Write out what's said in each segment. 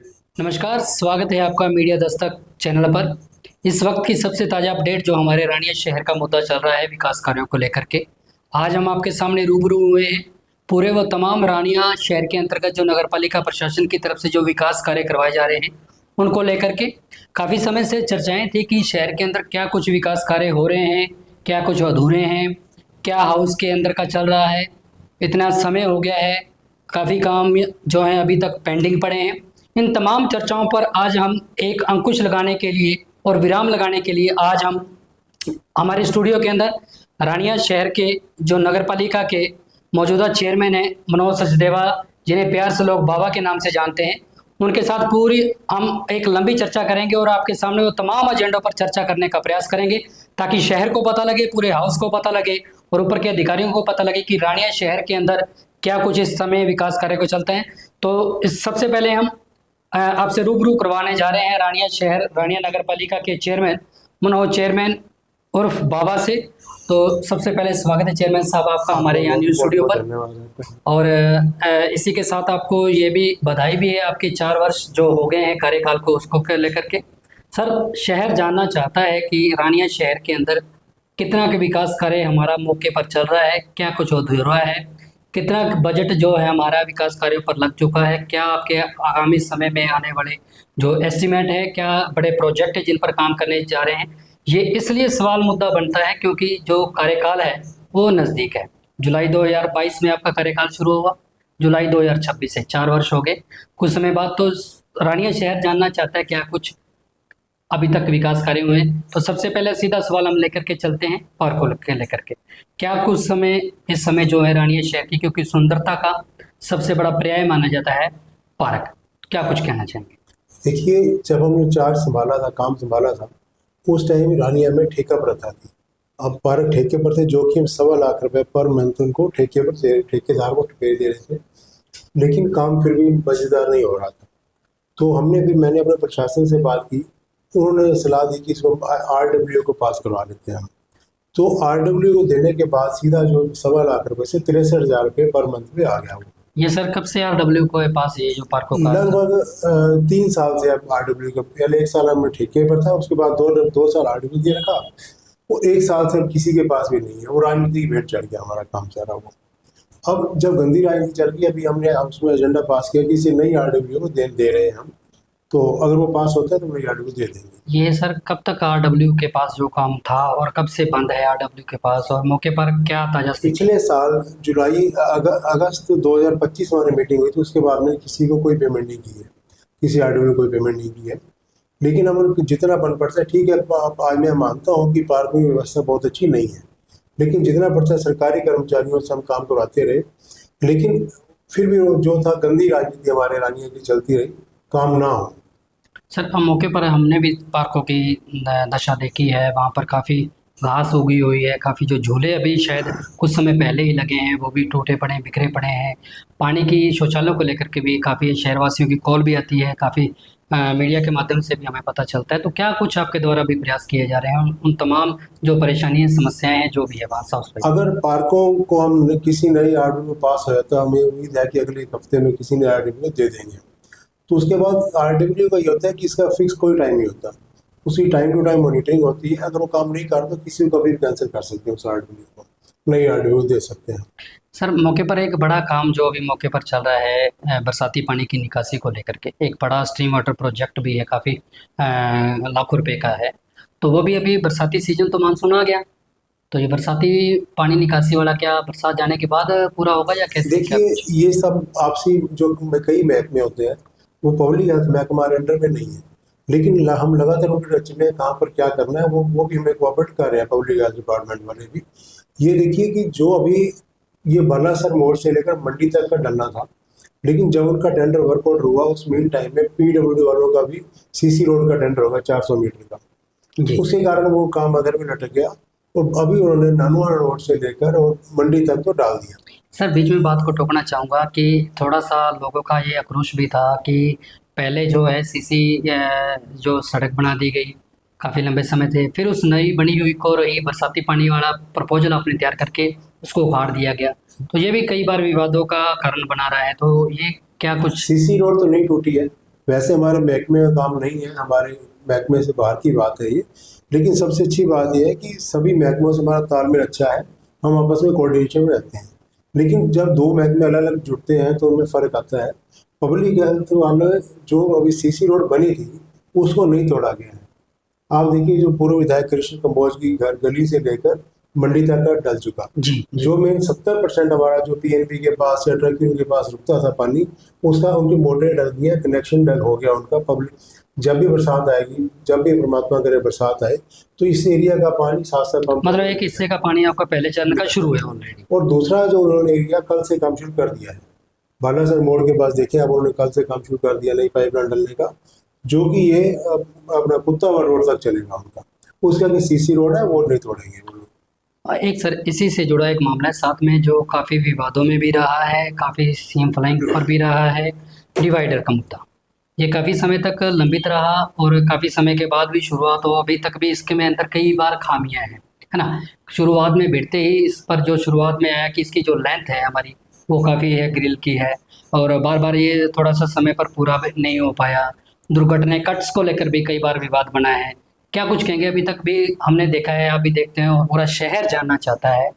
नमस्कार, स्वागत है आपका मीडिया दस्तक चैनल पर। इस वक्त की सबसे ताज़ा अपडेट जो हमारे रानिया शहर का मुद्दा चल रहा है विकास कार्यों को लेकर के, आज हम आपके सामने रूबरू हुए हैं। पूरे व तमाम रानिया शहर के अंतर्गत जो नगर पालिका प्रशासन की तरफ से जो विकास कार्य करवाए जा रहे हैं उनको लेकर के काफ़ी समय से चर्चाएं थी कि शहर के अंदर क्या कुछ विकास कार्य हो रहे हैं, क्या कुछ अधूरे हैं, क्या हाउस के अंदर का चल रहा है। इतना समय हो गया है, काफ़ी काम जो हैं अभी तक पेंडिंग पड़े हैं। इन तमाम चर्चाओं पर आज हम एक अंकुश लगाने के लिए और विराम लगाने के लिए आज हम हमारे स्टूडियो के अंदर रानिया शहर के जो नगर पालिका के मौजूदा चेयरमैन हैं मनोज सचदेवा, जिन्हें प्यार से लोग बाबा के नाम से जानते हैं, उनके साथ पूरी हम एक लंबी चर्चा करेंगे और आपके सामने वो तमाम एजेंडों पर चर्चा करने का प्रयास करेंगे ताकि शहर को पता लगे, पूरे हाउस को पता लगे और ऊपर के अधिकारियों को पता लगे कि रानिया शहर के अंदर क्या कुछ इस समय विकास कार्य को चलते हैं। तो इस सबसे पहले हम आपसे रूबरू करवाने जा रहे हैं रानिया नगर पालिका के चेयरमैन मनोज चेयरमैन उर्फ बाबा से। तो सबसे पहले स्वागत है चेयरमैन साहब आपका हमारे यहाँ न्यूज़ स्टूडियो पर। और इसी के साथ आपको ये भी बधाई भी है, आपके 4 वर्ष जो हो गए हैं कार्यकाल को उसको लेकर के। सर, शहर जानना चाहता है कि रानिया शहर के अंदर कितना के विकास कार्य हमारा मौके पर चल रहा है, क्या कुछ अधूरा है, कितना बजट जो है हमारा विकास कार्यों पर लग चुका है, क्या आपके आगामी समय में आने वाले जो एस्टिमेट है, क्या बड़े प्रोजेक्ट है जिन पर काम करने जा रहे हैं। ये इसलिए सवाल मुद्दा बनता है क्योंकि जो कार्यकाल है वो नज़दीक है। जुलाई 2022 में आपका कार्यकाल शुरू हुआ, जुलाई 2026 से 4 वर्ष हो गए। कुछ समय बाद तो रानिया शहर जानना चाहता है क्या कुछ अभी तक विकास कार्य हुए। तो सबसे पहले सीधा सवाल हम लेकर के चलते हैं पार्कों के लेकर के। क्या कुछ समय इस समय जो है रानिया शहर की, क्योंकि सुंदरता का सबसे बड़ा पर्याय माना जाता है पार्क, क्या कुछ कहना चाहेंगे? देखिए, जब हमने काम संभाला था उस टाइम रानिया में ठेका प्रथा थी। अब पार्क ठेके पर थे, जोखिम 1.25 लाख रुपए पर मंथ उनको ठेकेदार को दे रहे थे, लेकिन काम फिर भी मजेदार नहीं हो रहा था। तो मैंने अपने प्रशासन से बात की, उन्होंने सलाह दी कि इसको RW को पास करवा लेते हैं हम। तो RW को देने के बाद सीधा जो 1.25 लाख रुपए से 63,000 रुपये पर मंथ पे आ गया वो। ये सर कब से RW को है पास, ये जो पार्कों का? लगभग 3 साल से अब RW का, पहले 1 साल हमने ठेके पर था, उसके बाद दो साल RW दे रखा, वो 1 साल से किसी के पास भी नहीं है। वो राजनीति की भेंट चढ़ गया हमारा काम सारा वो। अब जब गंदी राजनीति चल गई, अभी हमने उसमें एजेंडा पास किया कि इसे नई RW को दे रहे हैं हम, तो अगर वो पास होता है तो नई RW दे देंगे। ये सर कब तक RW के पास जो काम था और कब से बंद है RW के पास, और मौके पर क्या ताजा स्थिति? पिछले साल अगस्त 2025 में मीटिंग हुई थी, उसके बाद में किसी को कोई पेमेंट नहीं की है, किसी RW ने कोई पेमेंट नहीं की है। लेकिन हम जितना बन पड़ता है, ठीक है, आज मैं मानता हूँ कि पार्क में व्यवस्था बहुत अच्छी नहीं है, लेकिन जितना पड़ता है सरकारी कर्मचारियों से हम काम करवाते रहे। लेकिन फिर भी वो जो था, गंदी राजनीति हमारे रानिया की चलती रही, काम ना हो। सर, मौके पर हमने भी पार्कों की दशा देखी है, वहाँ पर काफ़ी घास उगी हुई है, काफ़ी जो झूले अभी शायद कुछ समय पहले ही लगे हैं वो भी टूटे पड़े बिखरे पड़े हैं। पानी की शौचालयों को लेकर के भी काफ़ी शहरवासियों की कॉल भी आती है, काफ़ी मीडिया के माध्यम से भी हमें पता चलता है। तो क्या कुछ आपके द्वारा भी प्रयास किए जा रहे हैं उन तमाम जो परेशानियाँ समस्याएं हैं जो भी है वहाँ साफ सफाई? अगर पार्कों को हम किसी नई RW में पास हो जाता, हमें उम्मीद है कि अगले एक हफ्ते में किसी नई RW को दे देंगे। तो उसके बाद RW का ये होता है कि इसका फिक्स कोई टाइम नहीं होता, उसकी टाइम टू टाइम मॉनिटरिंग होती है। अगर वो काम नहीं कर तो किसी को कभी कैंसिल कर सकते हैं, उस RW को नई RW दे सकते हैं। सर, मौके पर एक बड़ा काम जो अभी मौके पर चल रहा है बरसाती पानी की निकासी को लेकर के, एक बड़ा स्ट्रीम वाटर प्रोजेक्ट भी है, काफ़ी लाखों रुपए का है। तो वो भी अभी बरसाती सीजन तो मानसून आ गया, तो ये बरसाती पानी निकासी वाला क्या बरसात जाने के बाद पूरा होगा या कैसे? देखिए, ये सब आपसी जो कई महकमे होते हैं, वो पब्लिक हेल्थ महकमा अंडर में नहीं है, लेकिन हम लगातार उनके टच में कहाँ पर क्या करना है वो भी हमें कोऑपरेट कर रहे हैं, पब्लिक हेल्थ डिपार्टमेंट वाले भी। ये देखिए कि जो अभी ये बालासर मोड़ से लेकर मंडी तक का डलना था, लेकिन जब उनका टेंडर वर्कआउट हुआ उस मीन टाइम में PWD वालों का भी CC रोड का टेंडर होगा 400 मीटर का, उसके कारण वो काम अगर में लटक गया और अभी उन्होंने नानुआ रोड से लेकर और मंडी तक तो डाल दिया। सर, बीच में बात को टोकना चाहूँगा कि थोड़ा सा लोगों का ये आक्रोश भी था कि पहले जो है CC जो सड़क बना दी गई काफ़ी लंबे समय थे, फिर उस नई बनी हुई को रही बरसाती पानी वाला प्रपोजल आपने तैयार करके उसको उखाड़ दिया गया, तो ये भी कई बार विवादों का कारण बना रहा है। तो ये क्या कुछ? CC रोड तो नहीं टूटी है, वैसे हमारे महकमे का काम नहीं है, हमारे महकमे से बाहर की बात है ये, लेकिन सबसे अच्छी बात यह है कि सभी महकमों से हमारा तालमेल अच्छा है, हम आपस में कोऑर्डिनेशन में रहते हैं। लेकिन जब दो महकमे अलग अलग जुड़ते हैं तो उनमें फ़र्क आता है। पब्लिक हेल्थ वाले जो अभी सीसी रोड बनी थी उसको नहीं तोड़ा गया है। आप देखिए जो पूर्व विधायक कृष्ण कंबोज की घर गली से लेकर मंडी तक का डल चुका, जी जो मेन 70% हमारा जो पीएनबी के पास या ट्रकिंग के पास रुकता था पानी, उसका उनकी मोटरें डल गई हैं, कनेक्शन डल हो गया उनका। पब्लिक जब भी बरसात आएगी, जब भी परमात्मा करे बरसात आए, तो इस एरिया का पानी 7 पंप, मतलब एक हिस्से का पानी आपका पहले चरण का शुरू है ऑलरेडी। और दूसरा जो उन्होंने एरिया कल से काम शुरू कर दिया है, बालासर मोड़ के पास देखिए अब उन्होंने कल से काम शुरू कर दिया नई पाइपलाइन डलने का, जो कि ये अपना कुत्तावर रोड तक चलेगा उनका। उसका कि सीसी रोड है वो नहीं तोड़ेंगे वो लोग। एक सर इसी से जुड़ा एक मामला है साथ में जो काफ़ी विवादों में भी रहा है, काफ़ी सीएम फ्लाइंग पर भी रहा है, डिवाइडर का मुद्दा। ये काफ़ी समय तक लंबित रहा और काफ़ी समय के बाद भी शुरुआत हो, अभी तक भी इसके में अंदर कई बार खामियां हैं, है ना। शुरुआत में भिड़ते ही इस पर जो शुरुआत में आया कि इसकी जो लेंथ है हमारी वो काफ़ी है, ग्रिल की है, और बार बार ये थोड़ा सा समय पर पूरा भी नहीं हो पाया। दुर्घटना कट्स को लेकर भी कई बार विवाद बना है। क्या कुछ कहेंगे? अभी तक भी हमने देखा है, आप भी देखते हैं और पूरा शहर जानना चाहता है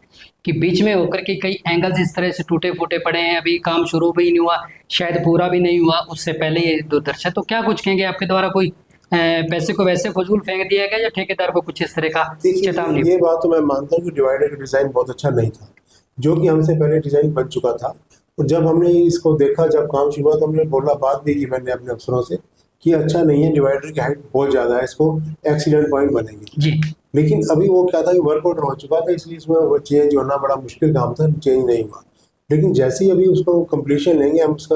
कि बीच में होकर के कई एंगल्स इस तरह से टूटे फूटे पड़े हैं, अभी काम शुरू भी नहीं हुआ, शायद पूरा भी नहीं हुआ, उससे पहले ये दुर्दशा। तो क्या कुछ कहेंगे? आपके द्वारा कोई पैसे को वैसे फजूल फेंक दिया गया या ठेकेदार को कुछ इस तरह का चेतावनी? ये बात तो मैं मानता हूँ कि डिवाइडर का डिज़ाइन बहुत अच्छा नहीं था, जो कि हमसे पहले डिज़ाइन बन चुका था। और जब हमने इसको देखा, जब काम शुरू हुआ, तो हमने बोला, बात भी की मैंने अपने अफसरों से कि अच्छा नहीं है, डिवाइडर की हाइट बहुत ज़्यादा है, इसको एक्सीडेंट पॉइंट बनेंगे जी। लेकिन अभी वो क्या था कि वर्कआउट हो चुका था, इसलिए इसमें वो चेंज होना बड़ा मुश्किल काम था, चेंज नहीं हुआ। लेकिन जैसे ही अभी उसको कंप्लीशन लेंगे, हम उसका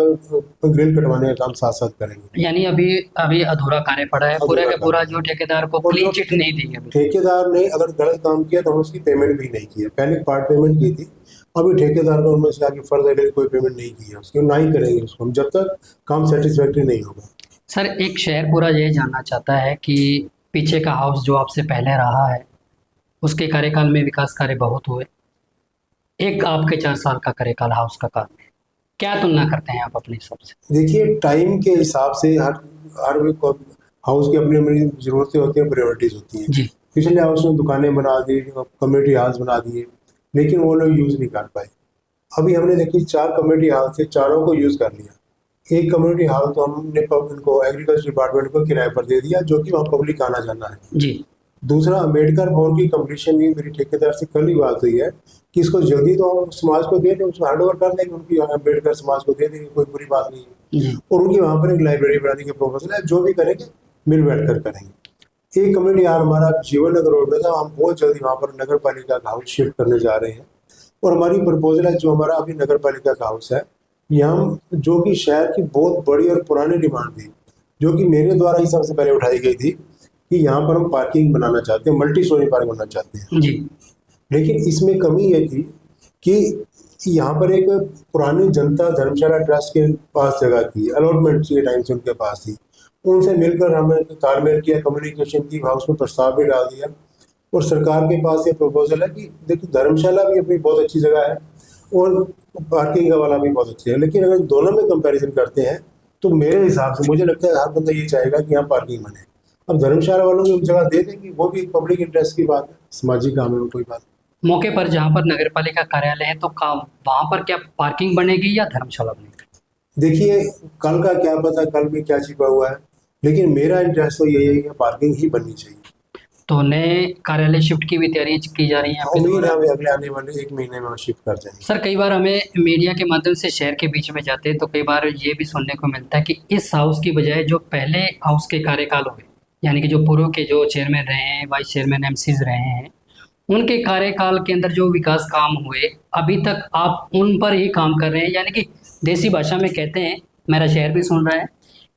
ग्रिल कटवाने का काम साथ साथ करेंगे। यानी अभी अभी अधूरा कार्य पड़ा है, पूरा का पूरा जो ठेकेदार को और क्लीन जो चिट नहीं दी है अभी। ठेकेदार ने अगर गलत काम किया तो हम उसकी पेमेंट भी नहीं की है, पहले पार्ट पेमेंट की थी, अभी ठेकेदार को उनमें से आगे फर्दर कोई पेमेंट नहीं की है उसकी, ना ही करेंगे उसको हम जब तक काम सेटिस्फैक्ट्री नहीं होगा। सर एक शहर पूरा ये जानना चाहता है कि पीछे का हाउस जो आपसे पहले रहा है उसके कार्यकाल में विकास कार्य बहुत हुए, एक आपके 4 साल का कार्यकाल हाउस का काम है, क्या तुलना करते हैं आप अपने हिसाब से? देखिए, टाइम के हिसाब से हर हाउस की अपनी अपनी ज़रूरतें होती हैं, प्रायोरिटीज़ होती हैं। जी। पिछले हाउस में दुकानें बना दी, कम्युनिटी हॉल्स बना दिए, लेकिन वो लोग यूज़ नहीं कर पाए। अभी हमने देखिए 4 कम्युनिटी हॉल थे, चारों को यूज़ कर लिया। एक कम्युनिटी हॉल तो हमने इनको एग्रीकल्चर डिपार्टमेंट को किराए पर दे दिया, जो कि वहाँ पब्लिक आना जाना है। जी। दूसरा, अम्बेडकर भवन की कंप्लीशन भी मेरी ठेकेदार से कल ही बात हुई है कि इसको जल्दी तो हम समाज को दे दें, उसको हैंड ओवर कर देंगे, उनकी अम्बेडकर समाज को दे देंगे, कोई बुरी बात नहीं है। जी। और उनकी वहाँ पर एक लाइब्रेरी बनाने के प्रोपोजल है, जो भी करेंगे मिल बैठ कर करेंगे। एक कम्युनिटी हॉल हमारा जीवन नगर रोड में था, हम बहुत जल्दी वहाँ पर नगर पालिका का हाउस शिफ्ट करने जा रहे हैं। और हमारी प्रपोजल है, जो हमारा अभी नगर पालिका का हाउस है, यहाँ हम जो कि शहर की बहुत बड़ी और पुरानी डिमांड थी, जो कि मेरे द्वारा ही सबसे पहले उठाई गई थी, कि यहाँ पर हम पार्किंग बनाना चाहते हैं, मल्टी स्टोरी पार्किंग बनाना चाहते हैं। जी। लेकिन इसमें कमी ये थी कि यहाँ पर एक पुरानी जनता धर्मशाला ट्रस्ट के पास जगह थी, अलॉटमेंट के टाइम से उनके पास थी, उनसे मिलकर हमने तालमेल किया, कम्युनिकेशन की, हाउस में प्रस्ताव भी डाल दिया। और सरकार के पास ये प्रपोजल है कि देखिए, धर्मशाला भी अपनी बहुत अच्छी जगह है और पार्किंग का वाला भी बहुत अच्छी है, लेकिन अगर दोनों में कंपैरिजन करते हैं तो मेरे हिसाब से मुझे लगता है हर बंदा ये चाहेगा कि यहाँ पार्किंग बने। अब धर्मशाला वालों को जगह दे देंगे, वो भी पब्लिक इंटरेस्ट की बात है, सामाजिक काम है, कोई बात। मौके पर जहाँ पर नगर पालिका कार्यालय है तो वहाँ पर क्या पार्किंग बनेगी या धर्मशाला बनेगी? देखिए, कल का क्या पता, कल में क्या छिपा हुआ है, लेकिन मेरा इंटरेस्ट तो यही है कि पार्किंग ही बननी चाहिए। तो नए कार्यालय शिफ्ट की भी तैयारी की जा रही है आपके उम्मीद द्वारा? है अगले आने वाले 1 महीने में शिफ्ट कर जाएंगे। सर कई बार हमें मीडिया के माध्यम से शहर के बीच में जाते हैं तो कई बार ये भी सुनने को मिलता है कि इस हाउस की बजाय जो पहले हाउस के कार्यकाल हुए, यानी कि जो पूर्व के जो चेयरमैन रहे हैं, वाइस चेयरमैन, एमसीज रहे हैं, उनके कार्यकाल के अंदर जो विकास काम हुए अभी तक आप उन पर ही काम कर रहे हैं, यानी कि देसी भाषा में कहते हैं, मेरा शहर भी सुन रहा है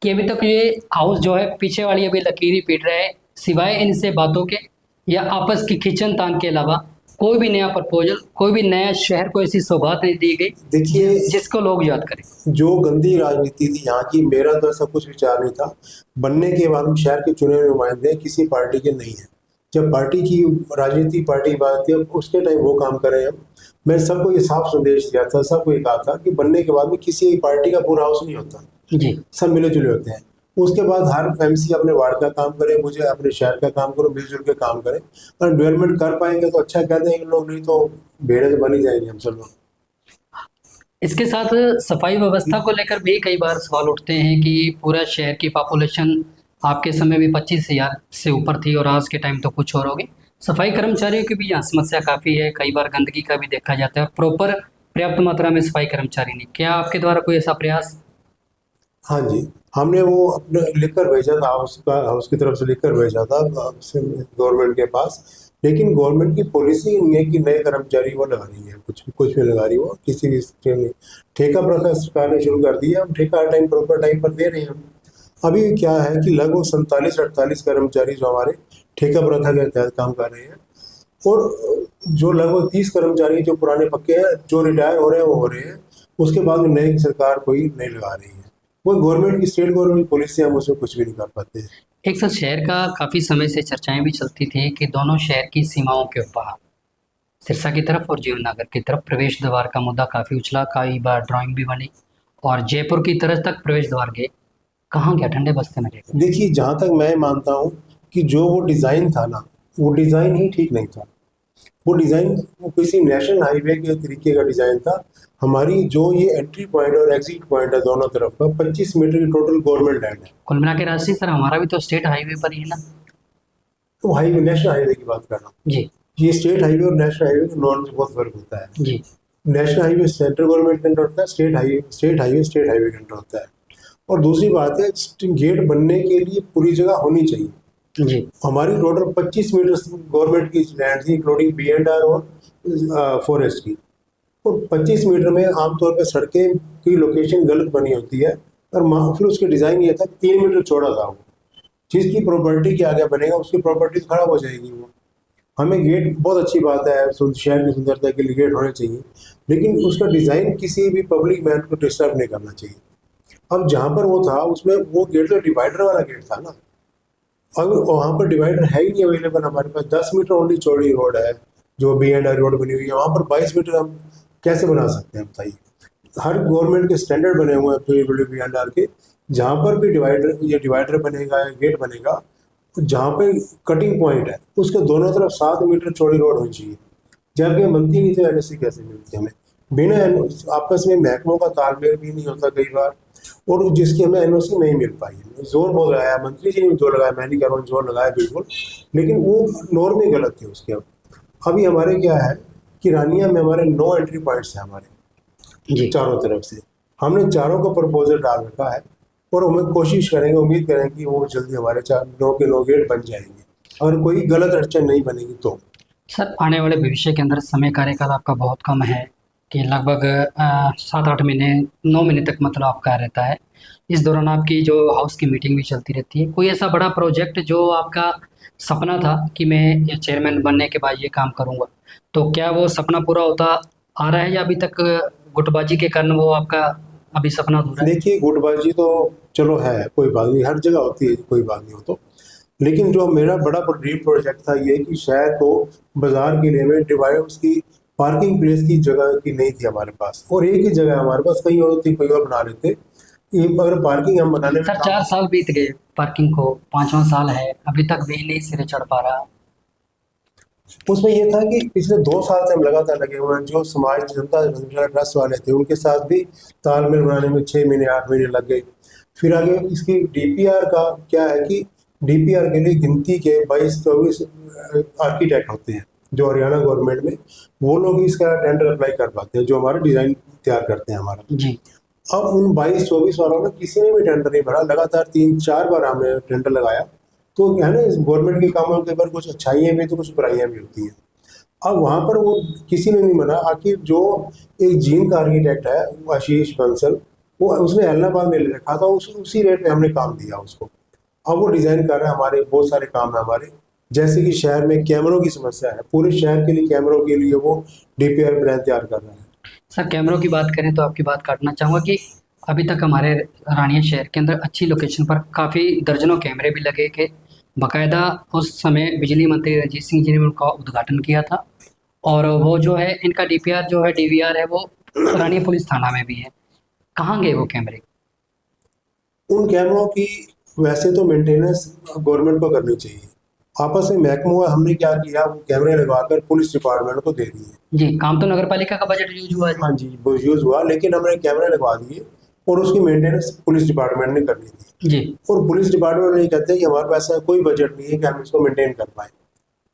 कि अभी तक ये हाउस जो है पीछे वाली अभी लकीर ही पीट रहा है, सिवाय इनसे बातों के या आपस की खींचन तान के अलावा कोई भी नया प्रपोजल, कोई भी नया शहर को ऐसी सौगात नहीं दी गई देखिए, जिसको लोग याद करें। जो गंदी राजनीति थी यहाँ की, मेरा तो ऐसा कुछ विचार नहीं था। बनने के बाद हम शहर के चुने हुए नुमाइंदे किसी पार्टी के नहीं है। जब पार्टी की राजनीति पार्टी की बात थी, अब उसके टाइम वो काम करें हम। मैं सबको ये साफ संदेश दिया था, सबको ये कहा था कि बनने के बाद में किसी एक पार्टी का पूरा हाउस नहीं होता, जी। सब मिले जुले होते हैं। उसके बाद हर एमसी अपने वार्ड का काम करे, मुझे अपने शहर का काम करो, मिलजुल के काम करें। और डेवलपमेंट कर पाएंगे तो अच्छा कहते हैं लोग, नहीं तो भेड़े तो बन ही जाएंगे हम सब लोग। इसके साथ सफाई व्यवस्था को लेकर भी कई बार सवाल उठते हैं कि पूरा शहर की पॉपुलेशन आपके समय भी 25,000 से ऊपर थी और आज के टाइम तो कुछ और होगी। सफाई कर्मचारियों की भी यहाँ समस्या काफ़ी है, कई बार गंदगी का भी देखा जाता है, प्रॉपर पर्याप्त मात्रा में सफाई कर्मचारी नहीं। क्या आपके द्वारा कोई ऐसा प्रयास? हाँ जी, हमने वो अपने लिखकर भेजा था, हाउस की तरफ से लिखकर भेजा था गवर्नमेंट के पास। लेकिन गवर्नमेंट की पॉलिसी नहीं है कि नए कर्मचारी वो लगा रही है, कुछ भी लगा रही हो किसी भी स्कीम में। ठेका प्रथा सरकार ने शुरू कर दी है, हम ठेका हर टाइम प्रॉपर टाइम पर दे रहे हैं हम। अभी क्या है कि लगभग 47-48 कर्मचारी जो हमारे ठेका प्रथा के तहत काम कर रहे हैं, और जो लगभग 30 कर्मचारी जो पुराने पक्के हैं, जो रिटायर हो रहे हैं वो हो रहे हैं। उसके बाद में नई सरकार कोई नहीं लगा रही है। वो गवर्नमेंट की, स्टेट गवर्नमेंट की पॉलिसी, हम उसमें कुछ भी नहीं कर पाते हैं। एक साथ शहर का काफ़ी समय से चर्चाएं भी चलती थी कि दोनों शहर की सीमाओं के ऊपर, सिरसा की तरफ और जीवननगर की तरफ, प्रवेश द्वार का मुद्दा काफ़ी उछला, कई बार ड्राइंग भी बनी और जयपुर की तरफ तक प्रवेश द्वार गए। कहाँ गया? ठंडे बस्ते में गए। देखिए, जहाँ तक मैं मानता हूँ कि जो वो डिज़ाइन था ना, वो डिज़ाइन ही ठीक नहीं था। वो डिज़ाइन वो किसी नेशनल हाईवे के तरीके का डिज़ाइन था। हमारी जो ये एंट्री पॉइंट और एग्जिट पॉइंट है दोनों तरफ का, 25 मीटर की टोटल गवर्नमेंट लैंड है। कुल मिला के राशि सर, हमारा भी तो स्टेट हाईवे पर ही है ना? तो हाईवे, नेशनल हाईवे की बात कर रहा हूँ। जी ये स्टेट हाईवे और नेशनल हाईवे के नॉर्म्स में बहुत फर्क होता है। जी। नेशनल हाईवे सेंट्रल गवर्नमेंट के अंडर होता है, स्टेट हाईवे स्टेट हाईवे के अंडर होता है। और दूसरी बात है, गेट बनने के लिए पूरी जगह होनी चाहिए। जी हमारी टोटल 25 मीटर गवर्नमेंट की लैंड थी, इंक्लूडिंग B&R और फॉरेस्ट की। और 25 मीटर में आमतौर पर सड़कें की लोकेशन गलत बनी होती है, और फिर उसके डिज़ाइन ये था 3 मीटर चौड़ा था वो। जिसकी प्रॉपर्टी के आगे बनेगा उसकी प्रॉपर्टी तो खराब हो जाएगी वो। हमें गेट, बहुत अच्छी बात है, शहर की सुंदरता के लिए गेट होने चाहिए, लेकिन उसका डिज़ाइन किसी भी पब्लिक मैन को डिस्टर्ब नहीं करना चाहिए। अब जहाँ पर वो था, उसमें वो गेट तो डिवाइडर वाला गेट था ना। अब वहाँ पर डिवाइडर है ही नहीं अवेलेबल हमारे पास। 10 मीटर ओनली चौड़ी रोड है जो B&R रोड बनी हुई है, वहाँ पर 22 मीटर हम कैसे बना सकते हैं बताइए। हर गवर्नमेंट के स्टैंडर्ड बने हुए हैं B&R के। जहाँ पर भी डिवाइडर बनेगा या गेट बनेगा, जहाँ पे कटिंग पॉइंट है उसके दोनों तरफ 7 मीटर चौड़ी रोड होनी चाहिए। जबकि बनती नहीं तो NOC कैसे मिलती हमें? बिना आपस में महकमों का तालमेल भी नहीं होता कई बार, और जिसकी हमें NOC नहीं मिल पाई। जोर बहुत लगाया, मंत्री जी ने जोर लगाया, मैं नहीं कह रहा हूँ जोर लगाया बिल्कुल, लेकिन वो नॉर्म ही गलत थे उसके। अभी हमारे क्या है कि रानिया में हमारे 9 एंट्री पॉइंट्स हैं हमारे जी। चारों तरफ से। हमने चारों का प्रपोजल डाल रखा है, और हमें कोशिश करेंगे, उम्मीद करेंगे कि वो जल्दी हमारे 9 के 9 गेट बन जाएंगे, अगर कोई गलत अड़चन नहीं बनेगी तो। सर, आने वाले भविष्य के अंदर समय कार्यकाल आपका बहुत कम है कि लगभग 7-8 महीने, 9 महीने तक मतलब आपका रहता है। इस दौरान आपकी जो हाउस की मीटिंग भी चलती रहती है। कोई ऐसा बड़ा प्रोजेक्ट जो आपका सपना था कि मैं ये चेयरमैन बनने के बाद ये काम करूँगा, तो क्या वो सपना पूरा होता आ रहा है या अभी तक गुटबाजी के कारण वो आपका अभी सपना अधूरा है? देखिए, गुटबाजी तो चलो है, कोई बात नहीं, हर जगह होती है, कोई बात नहीं हो तो। लेकिन जो मेरा बड़ा ड्रीम प्रोजेक्ट था ये कि शहर को बाजार के लिए में डिवाइड, उसकी पार्किंग प्लेस की जगह की नहीं थी हमारे पास, और एक ही जगह हमारे पास, कहीं और थी, कोई और बना लेते। ये अगर पार्किंग हम बनाने में सर, 4 साल बीत गए पार्किंग को, 5वां साल है, अभी तक भी नहीं सिरे चढ़ पा रहा। उसमें ये था कि पिछले 2 साल से हम लगातार लगे हुए हैं। जो समाज जनता ट्रस्ट वाले थे उनके साथ भी तालमेल बनाने में 6 महीने 8 महीने लग गए। फिर आगे इसकी DPR का क्या है कि DPR के लिए गिनती के 22-24 आर्किटेक्ट होते हैं जो हरियाणा गवर्नमेंट में, वो लोग इसका टेंडर अप्लाई कर पाते हैं, जो हमारा डिज़ाइन तैयार करते हैं हमारा। जी। अब उन 22-24 वालों में किसी ने भी टेंडर नहीं भरा। लगातार 3-4 बार हमने टेंडर लगाया। तो है ना, गवर्नमेंट के कामों के ऊपर कुछ अच्छाइयाँ भी तो कुछ बुराइयाँ भी होती हैं। अब वहाँ पर वो किसी ने नहीं मना। आखिर जो एक जींद का आर्किटेक्ट है, वो आशीष बंसल, वो उसने इलाहाबाद में ले रखा था, उसी रेट में हमने काम दिया उसको। अब वो डिज़ाइन कर रहा है। हमारे बहुत सारे काम है हमारे, जैसे कि शहर में कैमरों की समस्या है, पूरे शहर के लिए कैमरों के लिए वो DPR प्लान तैयार कर रहा है। सर, कैमरों की बात करें तो आपकी बात काटना चाहूँगा कि अभी तक हमारे रानिया शहर के अंदर अच्छी लोकेशन पर काफ़ी दर्जनों कैमरे भी लगे के, बाकायदा उस समय बिजली मंत्री रणजीत सिंह जी ने उनका उद्घाटन किया था। और वो जो है, इनका DPR जो है, DVR है, वो रानिया पुलिस थाना में भी है। कहाँ गए वो कैमरे? उन कैमरों की वैसे तो मेंटेनेंस गवर्नमेंट को करनी चाहिए। आपस में महकमा हमने क्या किया, वो कैमरे लगवाकर पुलिस डिपार्टमेंट को दे दिए। जी, काम तो नगर पालिका का बजट यूज हुआ जी। हाँ जी, वो यूज हुआ, लेकिन हमने कैमरे लगवा दिए और उसकी मेंटेनेंस पुलिस डिपार्टमेंट ने करनी थी। जी, और पुलिस डिपार्टमेंट ये कहते हैं कि हमारे पास ऐसा कोई बजट नहीं है कि हम इसको मेंटेन कर पाए।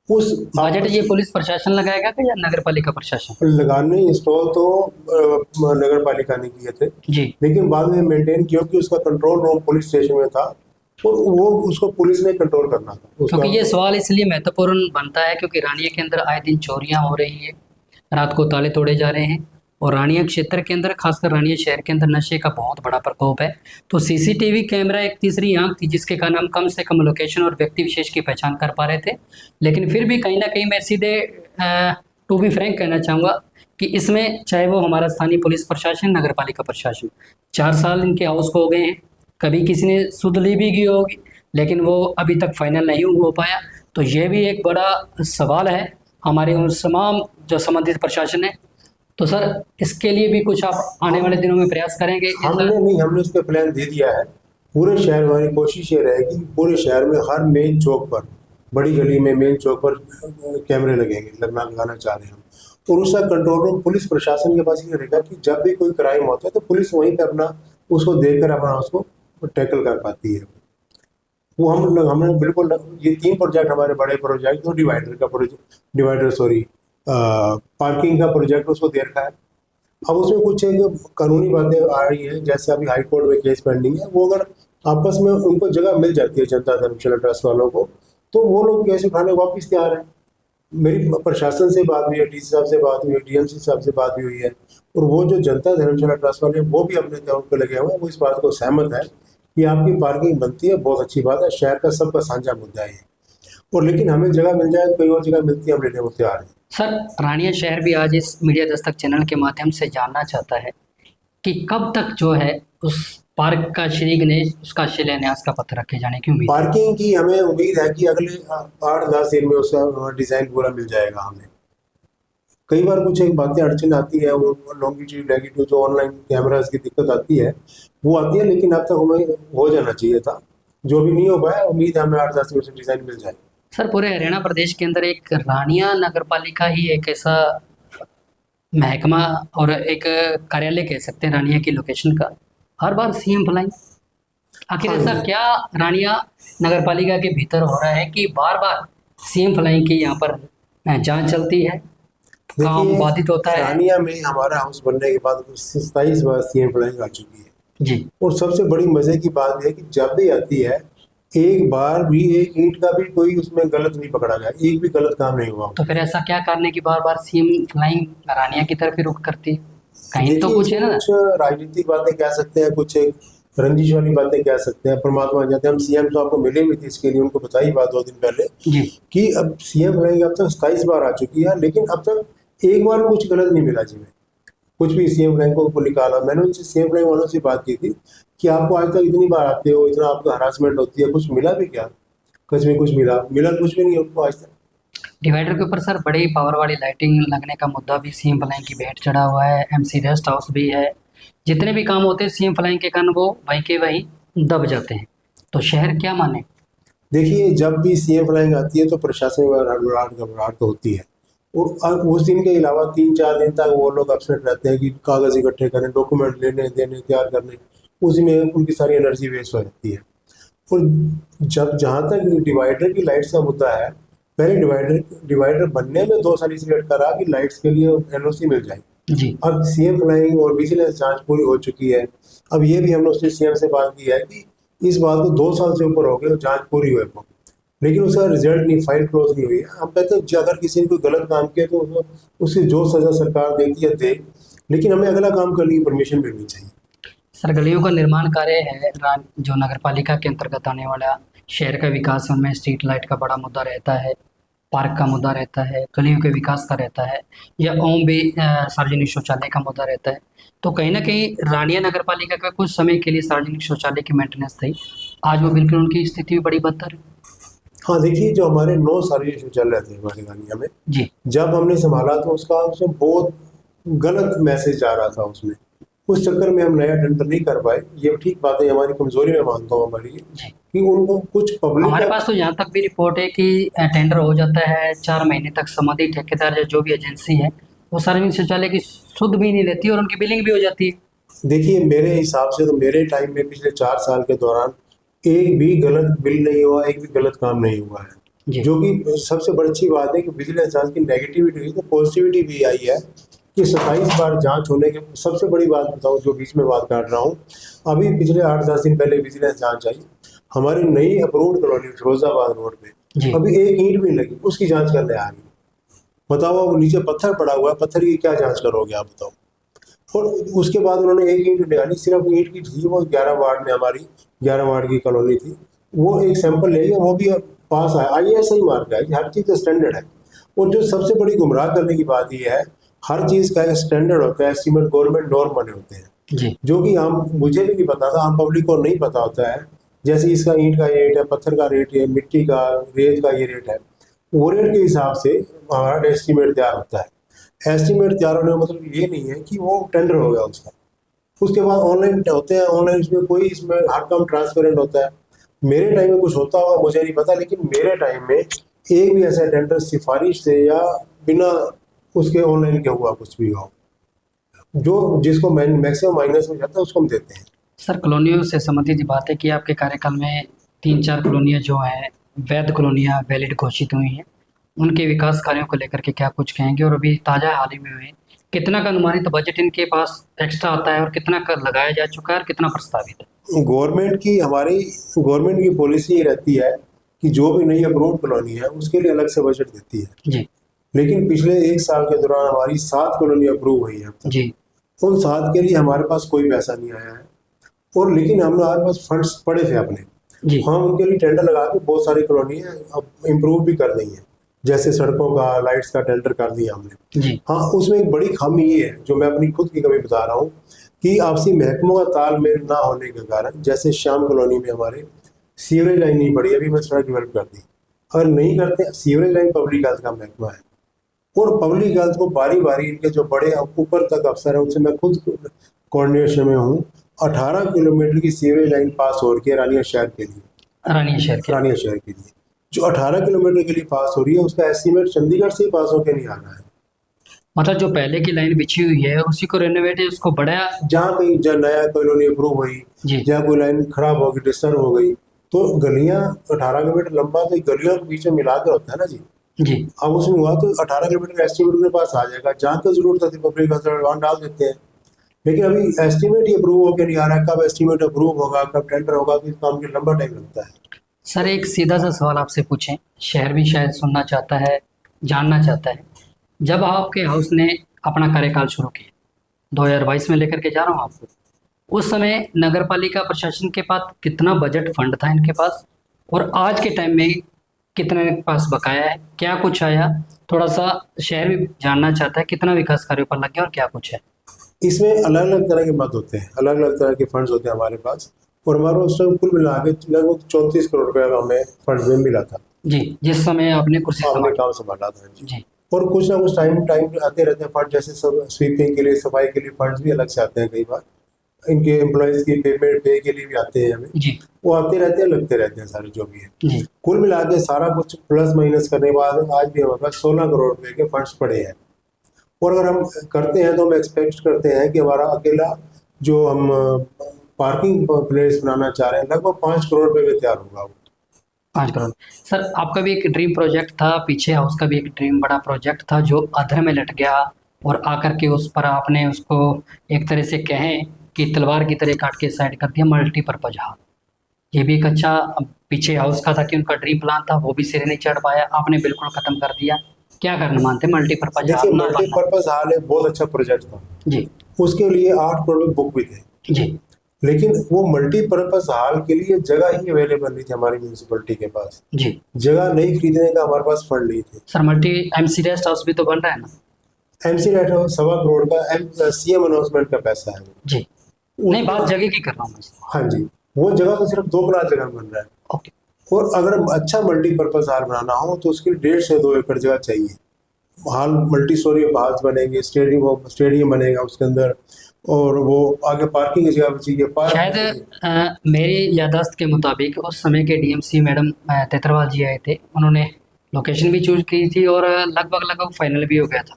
उस बजट ये पुलिस प्रशासन लगाएगा क्या या नगर पालिका प्रशासन? लगाने इंस्टॉल तो नगर पालिका ने किए थे, जी, लेकिन बाद में मेंटेन, क्योंकि उसका कंट्रोल रूम पुलिस स्टेशन में था और वो उसको पुलिस ने कंट्रोल करना था उसका। क्योंकि ये सवाल इसलिए महत्वपूर्ण बनता है क्योंकि रानिया के अंदर आए दिन चोरियां हो रही है, रात को ताले तोड़े जा रहे हैं और रानिया क्षेत्र के अंदर, खासकर रानिया शहर के अंदर नशे का बहुत बड़ा प्रकोप है। तो सीसीटीवी कैमरा एक तीसरी आंख थी जिसके कारण हम कम से कम लोकेशन और व्यक्ति विशेष की पहचान कर पा रहे थे। लेकिन फिर भी कहीं ना कहीं मैं सीधे टू बी फ्रैंक कहना चाहूँगा कि इसमें चाहे वो हमारा स्थानीय पुलिस प्रशासन, नगर पालिका प्रशासन, 4 साल इनके हाउस को हो गए हैं, कभी किसी ने सुध ली भी की होगी लेकिन वो अभी तक फाइनल नहीं हो पाया। तो ये भी एक बड़ा सवाल है हमारे उन तमाम जो संबंधित प्रशासन है। तो सर इसके लिए भी कुछ आप आने वाले दिनों में प्रयास करेंगे? हमने उसका प्लान दे दिया है। पूरे शहर, हमारी कोशिश ये रहेगी पूरे शहर में हर मेन चौक पर, बड़ी गली में मेन चौक पर कैमरे लगेंगे, लगाना चाह रहे हैं हम। और उसका कंट्रोल रूम पुलिस प्रशासन के पास ये रहेगा कि जब भी कोई क्राइम होता है तो पुलिस वहीं पर अपना उसको देखकर अपना उसको टैकल कर पाती है। वो हमने बिल्कुल, ये 3 प्रोजेक्ट हमारे बड़े प्रोजेक्ट, तो पार्किंग का प्रोजेक्ट उसको दे रखा है। अब उसमें कुछ एक कानूनी बातें आ रही हैं, जैसे अभी हाई कोर्ट में केस पेंडिंग है, वो अगर आपस में उनको जगह मिल जाती है जनता धर्मशाला ट्रस्ट वालों को, तो वो लोग केस उठाने वापस तैयार हैं। मेरी प्रशासन से बात हुई है, डीसी साहब से बात हुई है, डीएमसी साहब से बात भी हुई है, और वो जो जनता धर्मशाला ट्रस्ट वाले हैं वो भी अपने तौर पर लगे हुए हैं। वो इस बात को सहमत है कि आपकी पार्किंग बनती है, बहुत अच्छी बात है, शहर का सबका साझा मुद्दा है। और लेकिन हमें जगह मिल जाए, कोई और जगह मिलती है, हम लेने को तैयार हैं। सर रानिया शहर भी आज इस मीडिया दस्तक चैनल के माध्यम से जानना चाहता है कि कब तक जो है उस पार्क का श्री गणेश उसका शिलान्यास का पत्र रखे जाने की उम्मीद है? पार्किंग की हमें उम्मीद है कि अगले 8-10 दिन में उसका डिज़ाइन पूरा मिल जाएगा हमें। कई बार कुछ एक बातें अड़चन आती है, वो लॉन्गिट्यूड नेगेटिव जो ऑनलाइन कैमरास की दिक्कत आती है वो आती है, लेकिन अब तक हमें हो जाना चाहिए था, जो भी नहीं हो पाया। उम्मीद है हमें 8-10 दिन में डिज़ाइन मिल जाए। सर पूरे हरियाणा प्रदेश के अंदर एक रानिया नगर पालिका ही एक ऐसा महकमा और एक कार्यालय कह सकते हैं रानिया की लोकेशन का, हर बार सीएम फ्लाइंग। आखिर हाँ ऐसा जी। क्या रानिया नगर पालिका के भीतर हो रहा है कि बार बार सीएम फ्लाइंग की यहाँ पर जांच चलती है, काम देखिए, बाधित होता है? रानिया में हमारा हाउस बनने के बाद 27 बार सीएम फ्लाइंग आ चुकी है। जी, और सबसे बड़ी मजे की बात यह है कि जब भी आती है, एक बार भी एक ईंट का भी कोई उसमें गलत नहीं पकड़ा गया, एक भी गलत काम नहीं हुआ। तो फिर ऐसा क्या करने की बार बार सीएम फ्लाइंग रानिया की तरफ ही रुख करती है? कहीं तो देखिए, कुछ है ना? कुछ राजनीतिक बातें कह सकते हैं, कुछ एक रंजिश वाली बातें कह सकते हैं। परमात्मा जाते हैं, हम सीएम तो आपको मिले भी थे, इसके लिए उनको बताई बात 2 दिन पहले जी, कि अब सीएम फ्लाइंग अब तक 27 बार आ चुकी है, लेकिन अब तक एक बार कुछ गलत नहीं मिला जी में, कुछ भी सीएम फ्लाइंग को निकाला। मैंने उनसे सीएम फ्लाइंग वालों से बात की थी कि आपको आज तक इतनी बार आते हो, इतना आपको हरासमेंट होती है, कुछ मिला भी क्या? कुछ में कुछ मिला कुछ भी नहीं उनको आज तक। डिवाइडर के ऊपर सर बड़ी पावर वाली लाइटिंग लगने का मुद्दा भी सीएम फ्लाइंग की भेंट चढ़ा हुआ है, एमसी रेस्ट हाउस भी है, जितने भी काम होते हैं सीएम फ्लाइंग के कारण वो वहीं के वहीं दब जाते हैं। तो शहर क्या माने? देखिए, जब भी सीएम फ्लाइंग आती है तो प्रशासन में घबराहट तो होती है, और उस दिन के अलावा 3-4 दिन तक वो लोग अपसेट रहते हैं कि कागज़ इकट्ठे करें, डॉक्यूमेंट लेने देने तैयार करने, उसी में उनकी सारी एनर्जी वेस्ट हो जाती है। और जब जहाँ तक डिवाइडर की लाइट्स का मुद्दा है, पहले डिवाइडर बनने में 2 साल इसलिए अटका रहा कि लाइट्स के लिए एनओसी मिल जाए। जी, अब सीएम फ्लाइंग और विजिलेंस जांच पूरी हो चुकी है। अब ये भी हमने उससे सीएम से बात की है कि इस बात को 2 साल से ऊपर हो गए, जांच पूरी हुए को, लेकिन उसका रिजल्ट नहीं, फाइल क्लोज नहीं हुई है। हम कहते हैं अगर किसी ने कोई गलत काम किया तो उसकी जो सजा सरकार देती है दे, लेकिन हमें अगला काम करने की परमिशन मिलनी चाहिए। सर गलियों का निर्माण कार्य है जो नगर पालिका के अंतर्गत आने वाला शहर का विकास, उनमें स्ट्रीट लाइट का बड़ा मुद्दा रहता है, पार्क का मुद्दा रहता है, गलियों के विकास का रहता है, या ओम भी सार्वजनिक शौचालय का मुद्दा रहता है। तो कहीं ना कहीं रानिया नगर पालिका का कुछ समय के लिए सार्वजनिक शौचालय की मेंटेनेंस थी, आज वो बिल्कुल उनकी स्थिति भी बड़ी बदतर है। हाँ, देखिए, जो हमारे 9 सार्वजनिक शौचालय थे हमारे गानिया में, जी, जब हमने संभाला तो उसमें बहुत गलत मैसेज आ रहा था उसमें, उस चक्कर में हम नया टेंडर नहीं कर पाए। ये ठीक बात है, हमारी कमजोरी में मानता हूँ हमारी, जी। कि उनको कुछ हमारे पब्लिक पास तो यहाँ तक भी रिपोर्ट है कि टेंडर हो जाता है 4 महीने तक, संबंधित ठेकेदार या जो भी एजेंसी है वो सार्वजनिक शौचालय की सुध भी नहीं लेती और उनकी बिलिंग भी हो जाती है। देखिए मेरे हिसाब से तो मेरे टाइम में पिछले 4 साल के दौरान एक भी गलत बिल नहीं हुआ, एक भी गलत काम नहीं हुआ है। जी। जो कि सबसे बड़ी अच्छी बात है कि विजिलेंस जांच की नेगेटिविटी हुई तो पॉजिटिविटी भी आई है कि 27 बार जांच होने के। सबसे बड़ी बात बताऊं जो बीच में बात काट रहा हूं, अभी पिछले 8-10 दिन पहले विजिलेंस जांच आई हमारी नई अप्रूव्ड कॉलोनी फिरोजाबाद रोड जी। पे, अभी एक ईंट भी नहीं लगी, उसकी जांच करने आ गई। बताओ, वो नीचे पत्थर पड़ा हुआ है, पत्थर की क्या जांच करोगे आप बताओ। और उसके बाद उन्होंने एक ईंट निकाली, सिर्फ ईंट की थी, वो 11 वार्ड में, हमारी 11 वार्ड की कॉलोनी थी, वो एक सैंपल ले गया, वो भी पास आया, ISI मार्क है, हर चीज़ स्टैंडर्ड है। और जो सबसे बड़ी गुमराह करने की बात यह है, हर चीज़ का एक स्टैंडर्ड होता है, एस्टीमेट गवर्नमेंट नॉर्म बने होते हैं, जी। जो कि मुझे भी नहीं पता था, आम पब्लिक को नहीं पता होता है। जैसे इसका ईंट का रेट है, पत्थर का रेट है, मिट्टी का, रेत का ये रेट है, वो रेट के हिसाब से हमारा एस्टीमेट तैयार होता है। एस्टीमेट तैयार होने का मतलब ये नहीं है कि वो टेंडर हो गया उसका। उसके बाद ऑनलाइन होते हैं, ऑनलाइन इसमें हर काम ट्रांसपेरेंट होता है। मेरे टाइम में कुछ होता होगा मुझे नहीं पता, लेकिन मेरे टाइम में एक भी ऐसा टेंडर सिफारिश से या बिना उसके ऑनलाइन के हुआ कुछ भी हो, जो जिसको मैक्सिमम माइनस में जाता है उसको हम देते हैं। सर, कॉलोनियों से संबंधित बात है कि आपके कार्यकाल में 3-4 कॉलोनियाँ जो हैं वैध कॉलोनियाँ वैलिड घोषित हुई हैं, उनके विकास कार्यों को लेकर के क्या कुछ कहेंगे? और अभी ताज़ा हाल ही में हुए कितना का अनुमानित बजट इनके पास एक्स्ट्रा आता है और कितना का लगाया जा चुका है और कितना प्रस्तावित है? गवर्नमेंट की पॉलिसी ये रहती है कि जो भी नई अप्रूव्ड कॉलोनी है उसके लिए अलग से बजट देती है। जी। लेकिन पिछले 1 साल के दौरान हमारी 7 कॉलोनी अप्रूव हुई है अब तक। जी। उन 7 के लिए हमारे पास कोई पैसा नहीं आया है, और लेकिन हमारे पास फंड्स पड़े थे अपने। जी। हम उनके लिए टेंडर लगा के बहुत सारी कॉलोनी है अब इम्प्रूव भी कर दी है, जैसे सड़कों का, लाइट्स का टेंडर कर दिया हमने। जी। हाँ, उसमें एक बड़ी खामी ये है, जो मैं अपनी खुद की कमी बता रहा हूँ, कि आपसी महकमों का तालमेल ना होने के कारण, जैसे श्याम कॉलोनी में हमारे सीवरेज लाइन नहीं पड़ी, अभी मैं सड़क डेवलप कर दी। अगर नहीं करते, सीवरेज लाइन पब्लिक हेल्थ का महकमा है, और पब्लिक हेल्थ को बारी बारी इनके जो बड़े ऊपर तक अफसर हैं उनसे मैं खुद कोऑर्डिनेशन में हूँ। 18 किलोमीटर की सीवरेज लाइन पास हो रही है रानिया शहर के लिए, रानिया शहर के लिए जो 18 किलोमीटर के लिए पास हो रही है, उसका एस्टीमेट चंडीगढ़ से ही पास होकर नहीं आ रहा है। मतलब जो पहले की लाइन बिछी हुई है उसी को रेनोवेट, उसको बढ़ाया। जहाँ कहीं नया कॉलोनी अप्रूव हुई, जहाँ कोई लाइन खराब हो गई, डिस्टर्ब हो गई, तो गलियाँ 18 किलोमीटर लंबा, तो गलियों के बीच में मिलाकर होता है ना जी। जी। अब उसमें हुआ तो 18 किलोमीटर का एस्टीमेट उनके पास आ जाएगा, जहाँ तक जरूरत होती है पब्लिक वहाँ डाल देते हैं। लेकिन अभी एस्टीमेट ही अप्रूव होकर नहीं आ रहा है, कब एस्टीमेट अप्रूव होगा, कब टेंडर होगा, तो इस काम के लंबा टाइम लगता है। सर, एक सीधा सा सवाल आपसे पूछें, शहर भी शायद सुनना चाहता है, जानना चाहता है। जब आपके हाउस ने अपना कार्यकाल शुरू किया, 2022 में लेकर के जा रहा हूँ आपको, उस समय नगर पालिका प्रशासन के पास कितना बजट फंड था इनके पास, और आज के टाइम में कितने के पास बकाया है, क्या कुछ आया? थोड़ा सा शहर भी जानना चाहता है कितना विकास कार्यों पर लग गया और क्या कुछ है। इसमें अलग अलग तरह के मद होते हैं, अलग अलग तरह के फंड्स होते हैं हमारे पास, और हमारा उस टाइम कुल मिला के लगभग 34 करोड़ रुपया का हमें फंड में मिला था जी, जिस समय आपने कुर्सी काम संभाला था जी। और कुछ ना कुछ टाइम आते रहते हैं फंड, जैसे सब स्वीपिंग के लिए, सफाई के लिए फंड्स भी अलग से आते हैं, कई बार इनके एम्प्लॉयज की पेमेंट पे के लिए भी आते हैं हमें जी। वो आते रहते हैं, लगते रहते हैं सारे जो भी है जी। कुल मिला के सारा कुछ प्लस माइनस करने के बाद आज भी हमारे पास 16 करोड़ रुपए के फंड्स पड़े हैं। और अगर हम करते हैं तो हम एक्सपेक्ट करते हैं कि हमारा अकेला जो हम पार्किंग प्लेस बनाना चाह रहे हैं लगभग 5 करोड़ रुपए में तैयार होगा। 5 करोड़। सर, आपका भी एक ड्रीम प्रोजेक्ट था, पीछे हाउस का भी एक ड्रीम बड़ा प्रोजेक्ट था जो अधर में लट गया, और आकर के उस पर आपने उसको एक तरह से कहें कि तलवार की तरह काट के साइड कर दिया, मल्टीपर्पज हाउस। ये भी एक अच्छा पीछे हाउस का था कि उनका ड्रीम प्लान था, वो भी सिरे नहीं चढ़ पाया, आपने बिल्कुल खत्म कर दिया। क्या करना मानते हैं मल्टीपर्पज हाउस? मल्टीपर्पज हाल एक बहुत अच्छा प्रोजेक्ट था जी, उसके लिए 8 करोड़ बुक भी थे जी, लेकिन वो मल्टीपर्पज हाल के लिए जगह ही अवेलेबल नहीं थी हमारी म्यूनिसिपैलिटी के पास जी। जगह नहीं खरीदने का हमारे पास फंड नहीं थे। सर, MC रेस्ट हाउस भी तो बन रहा है ना? MC रेस्ट हाउस 1.25 करोड़ का CM अनाउंसमेंट का पैसा है जी। नहीं, बात जगह की कर रहा हूँ मैं। हाँ जी, वो जगह तो सिर्फ 2 कनाल जगह बन रहा है। ओके। और अगर अच्छा मल्टीपर्पज हाल बनाना हो तो उसके लिए 1.5 से 2 एकड़ जगह चाहिए। हाल मल्टी स्टोरी हाउस बनेंगे, स्टेडियम बनेगा उसके अंदर, और वो आगे पार्किंग की जगह बची है, शायद मेरी याददाश्त के मुताबिक उस समय के डीएमसी मैडम तेतरवाल जी आए थे, उन्होंने लोकेशन भी चूज की थी और लगभग लगभग फाइनल भी हो गया था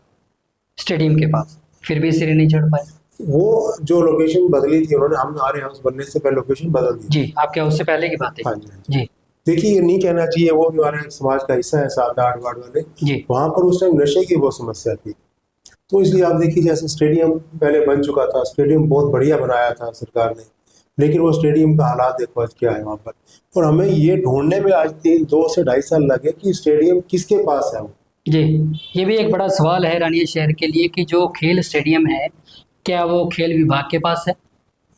स्टेडियम के पास, फिर भी सिरे नहीं चढ़ पाए। वो जो लोकेशन बदली थी उन्होंने, हमारे हाउस बनने से पहले लोकेशन बदल दी। जी, आपके उससे पहले की बात है। हाँ जी, हाँ जी। जी देखिए ये नहीं कहना चाहिए, वो भी हमारे समाज का हिस्सा है, 7-8 वार्ड वाले। जी वहाँ पर उस टाइम नशे की बहुत समस्या थी, तो इसलिए आप देखिए जैसे स्टेडियम पहले बन चुका था, स्टेडियम बहुत बढ़िया बनाया था सरकार ने, लेकिन वो स्टेडियम का हालात देखो आज क्या है वहाँ पर। और हमें ये ढूंढने में आज 2 से 2.5 साल लगे कि स्टेडियम किसके पास है वो। जी, ये भी एक बड़ा सवाल है रानिया शहर के लिए कि जो खेल स्टेडियम है, क्या वो खेल विभाग के पास है,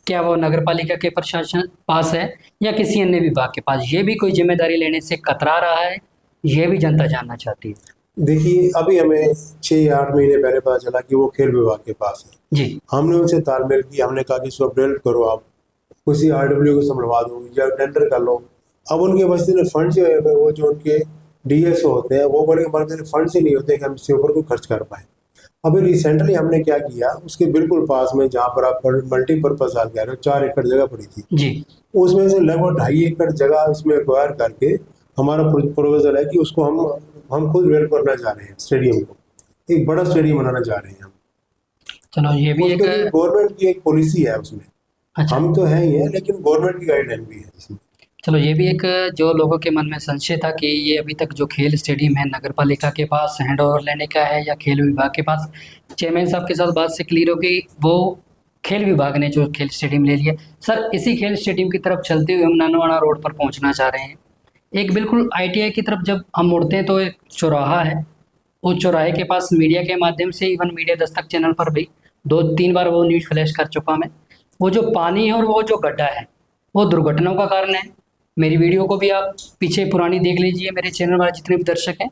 क्या वो नगर पालिका के प्रशासन पास है, या किसी अन्य विभाग के पास? ये भी कोई जिम्मेदारी लेने से कतरा रहा है, ये भी जनता जानना चाहती है। देखिए अभी हमें 6 या 8 महीने पहले पता चला कि वो खेल विभाग के पास है। जी हमने उनसे तालमेल किया, हमने कहा कि इसको अपडेट करो, आप किसी आरडब्ल्यू को संभलवा दो या टेंडर कर लो। अब उनके पास इतने फंड से, वो जो उनके डीएसओ होते हैं वो बोले हमारे पास फंड से नहीं होते कि हम इसके ऊपर कोई खर्च कर पाए। अभी रिसेंटली हमने क्या किया, उसके बिल्कुल पास में जहाँ पर आप मल्टीपर्पज आप कह रहे हो 4 एकड़ जगह पड़ी थी, जी उसमें से लगभग 2.5 एकड़ जगह उसमें एक्वायर करके हमारा प्रोपोजल है कि उसको हम खुद डेवलप करना चाह रहे हैं, स्टेडियम को एक बड़ा स्टेडियम बनाना चाह रहे हैं हम। चलो, ये भी एक गवर्नमेंट की एक पॉलिसी है उसमें। अच्छा, हम तो हैं ही हैं, लेकिन गवर्नमेंट की गाइडलाइन भी है इसमें। चलो, ये भी एक जो लोगों के मन में संशय था कि ये अभी तक जो खेल स्टेडियम है नगर पालिका के पास हैंड ओवर लेने का है या खेल विभाग के पास। चेयरमैन साहब के साथ बात से क्लियर हो गई, वो खेल विभाग ने जो खेल स्टेडियम ले लिया। सर, इसी खेल स्टेडियम की तरफ चलते हुए हम नानोवाड़ा रोड पर पहुंचना चाह रहे हैं। एक बिल्कुल आईटीआई की तरफ जब हम मुड़ते हैं तो एक चौराहा है, उस चौराहे के पास मीडिया के माध्यम से, इवन मीडिया दस्तक चैनल पर भी 2-3 बार वो न्यूज़ फ्लैश कर चुका मैं। वो जो पानी है और वो जो गड्ढा है, वो दुर्घटनाओं का कारण है। मेरी वीडियो को भी आप पीछे पुरानी देख लीजिए, मेरे चैनल वाले जितने भी दर्शक हैं,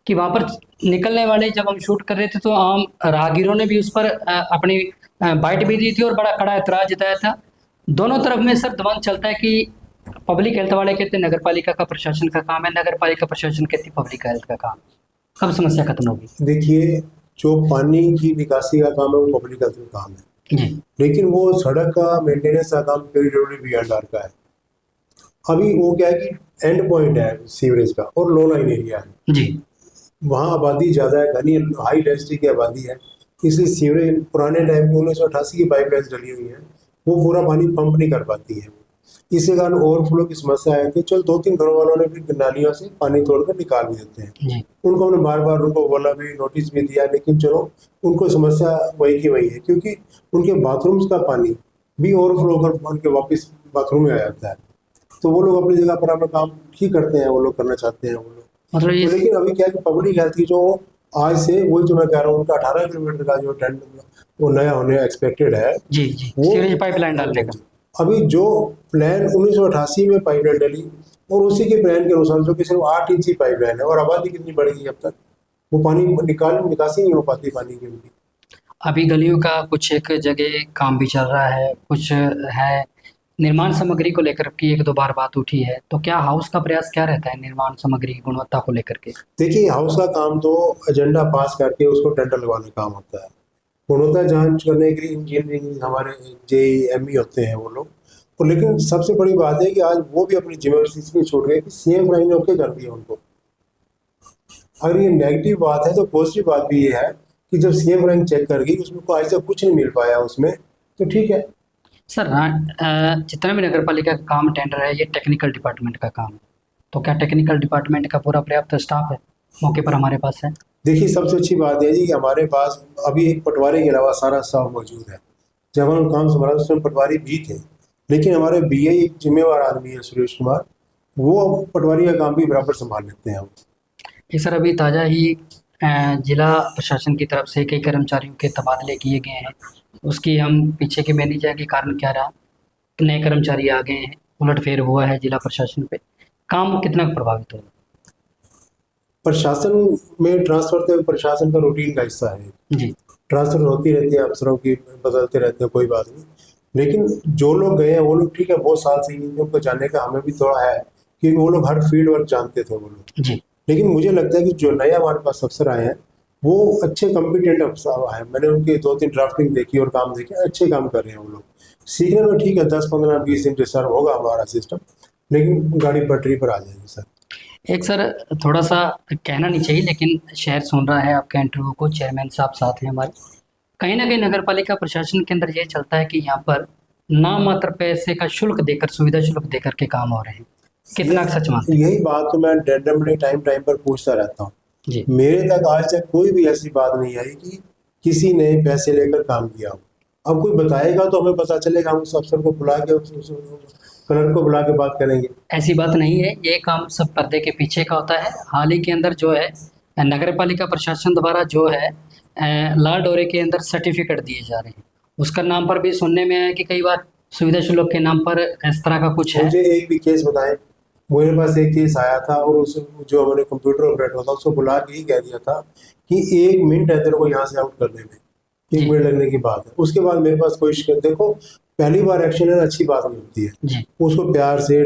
कि वहाँ पर निकलने वाले जब हम शूट कर रहे थे तो आम राहगीरों ने भी उस पर अपनी बाइट भी दी थी और बड़ा कड़ा एतराज़ जताया था। दोनों तरफ में सर दबाव चलता है कि पब्लिक हेल्थ वाले कहते हैं नगर पालिका का प्रशासन का काम है, नगर पालिका प्रशासन कहती है पब्लिक हेल्थ का काम। कब समस्या खत्म होगी? देखिए जो पानी की निकासी का काम है वो पब्लिक हेल्थ का काम है जी लेकिन वो सड़क का मेंटेनेंस का काम PWD का है। अभी वो क्या है कि एंड पॉइंट है सीवरेज का और लो लाइन एरिया है, जी वहाँ आबादी ज़्यादा है, घनी हाई डेंसिटी की आबादी है, इसलिए सीवरेज पुराने टाइम में 1988 की पाइपलाइन डली हुई है, वो पूरा पानी पंप नहीं कर पाती है। इसके कारण ओवरफ्लो की समस्या है कि चल 2-3 घरों वालों ने भी नालियों से पानी तोड़कर निकाल भी देते हैं। जी उनको हमने बार बार उनको बोला भी, नोटिस भी दिया, लेकिन चलो उनको समस्या वही की वही है, क्योंकि उनके बाथरूम्स का पानी भी ओवरफ्लो कर उनके वापस बाथरूम में आ जाता है। तो वो लोग अपनी जगह पर अपना काम ठीक करते हैं, वो लोग करना चाहते हैं वो लोग। मतलब तो ये लेकिन अभी क्या है कि पब्लिक हेल्थ की जो आज से वही जो मैं कह रहा हूँ उनका 18 किलोमीटर का जो टेंडर वो नया होने एक्सपेक्टेड है, जी जी वो सीवरेज पाइपलाइन डालने का। अभी जो प्लान 1988 में पाइपलाइन डली और उसी के प्लान के अनुसार जो कि सिर्फ 8 इंच की पाइपलाइन है और आबादी कितनी बढ़ेगी, अब तक वो पानी निकासी नहीं हो पाती पानी की उनकी। अभी गलियों का कुछ एक जगह काम भी चल रहा है, कुछ है निर्माण सामग्री को लेकर की 1-2 बार बात उठी है, तो क्या हाउस का प्रयास क्या रहता है निर्माण सामग्री की गुणवत्ता को लेकर के? देखिए हाउस का काम तो एजेंडा पास करके उसको टेंडर लगवाने का काम होता है। गुणवत्ता जांच करने के लिए इंजीनियरिंग हमारे JEE होते हैं वो लोग। और लेकिन सबसे बड़ी बात है कि आज वो भी अपनी जिम्मेदारी इसमें छोड़ गए कि CM राय ने ओके कर दिया उनको। अगर ये नेगेटिव बात है तो पॉजिटिव बात भी ये है कि जब CM रैंक चेक कर गई उसमें को आज तक कुछ नहीं मिल पाया उसमें, तो ठीक है। सर, जितना भी नगर पालिका का काम टेंडर है ये टेक्निकल डिपार्टमेंट का काम है, तो क्या टेक्निकल डिपार्टमेंट का पूरा पर्याप्त स्टाफ है मौके पर हमारे पास है? देखिए सबसे अच्छी बात है जी कि हमारे पास अभी एक पटवारी के अलावा सारा स्टाफ मौजूद है। जब हम काम संभाला उस समय पटवारी भी थे, लेकिन हमारे BI एक जिम्मेवार आदमी है सुरेश कुमार, वो पटवारी का काम भी बराबर संभाल लेते हैं। ये सर अभी ताज़ा ही जिला प्रशासन की तरफ से कई कर्मचारियों के तबादले किए गए हैं, उसकी हम पीछे के मैनेजर के कारण क्या रहा, नए कर्मचारी आ गए हैं, उलटफेर हुआ है जिला प्रशासन पे, काम कितना प्रभावित होगा? प्रशासन में ट्रांसफर तो प्रशासन का रूटीन का हिस्सा है जी ट्रांसफर होती रहती है, अफसरों की बदलते रहते हैं, कोई बात नहीं। लेकिन जो लोग गए हैं वो लोग ठीक है, बहुत साल से उनको जानने का हमें भी थोड़ा है क्योंकि वो लोग हर फील्ड वर्क जानते थे वो लोग। जी लेकिन मुझे लगता है कि जो नए हमारे पास अफसर आए हैं वो अच्छे कॉम्पिटेंट अफसर हैं, मैंने उनके 2-3 ड्राफ्टिंग देखी और काम देखे, अच्छे काम कर रहे हैं वो लोग। सीखने में ठीक है, 10-15-20 दिन रिसर्व होगा हमारा सिस्टम, लेकिन गाड़ी पटरी पर आ जाएगी सर। एक सर, थोड़ा सा कहना नहीं चाहिए लेकिन शहर सुन रहा है आपके इंटरव्यू को, चेयरमैन साहब साथ हैं हमारे। कहीं ना कहीं नगर पालिका प्रशासन के अंदर ये चलता है कि यहाँ पर नाम मात्र पैसे का शुल्क देकर, सुविधा शुल्क देकर के काम हो रहे हैं। कितना सच मानते हैं? यही बात तो मैं रैंडमली टाइम पर पूछता रहता हूँ। जी मेरे तक आज तक कोई भी ऐसी बात नहीं आई कि किसी ने पैसे लेकर काम किया हो। अब कोई बताएगा तो हमें पता चलेगा, हम उस अफसर को बुला के, उस कलर को बुला के बात करेंगे। ऐसी बात नहीं है, ये काम सब पर्दे के पीछे का होता है। हाल ही के अंदर जो है नगर पालिका प्रशासन द्वारा जो है लाल डोरे के अंदर सर्टिफिकेट दिए जा रहे हैं, उसका नाम पर भी सुनने में आया कि कई बार सुविधा शुल्क के नाम पर इस तरह का कुछ है। मुझे एक भी केस बताएं। मेरे पास एक केस आया था और उस जो हमारे कंप्यूटर ऑपरेटर था उसको बुला के ही कह दिया था कि 1 मिनट है तेरे को यहाँ से आउट करने में, 1 मिनट लगने की बात है। उसके बाद मेरे पास कोई शिकायत, देखो पहली बार एक्शन लेना अच्छी बात नहीं होती है, जी उसको प्यार से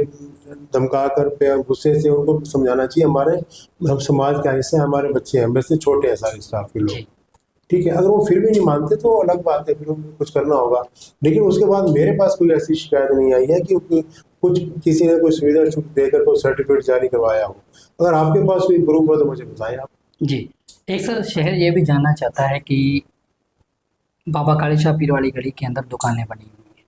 धमका कर, गुस्से से उनको समझाना चाहिए। हम समाज का हिस्सा है, हमारे बच्चे हैं, वैसे छोटे हैं सारे स्टाफ के लोग, जी ठीक है। अगर वो फिर भी नहीं मानते तो अलग बात है, फिर उनको कुछ करना होगा। लेकिन उसके बाद मेरे पास कोई ऐसी शिकायत नहीं आई है कि कुछ किसी ने कोई सुविधा शुल्क देकर कोई सर्टिफिकेट जारी करवाया हो। अगर आपके पास कोई प्रूफ हो तो मुझे बताएं आप। जी। एक सर, शहर ये भी जानना चाहता है कि बाबा काली शाह पीर वाली गली के अंदर दुकानें बनी हुई हैं,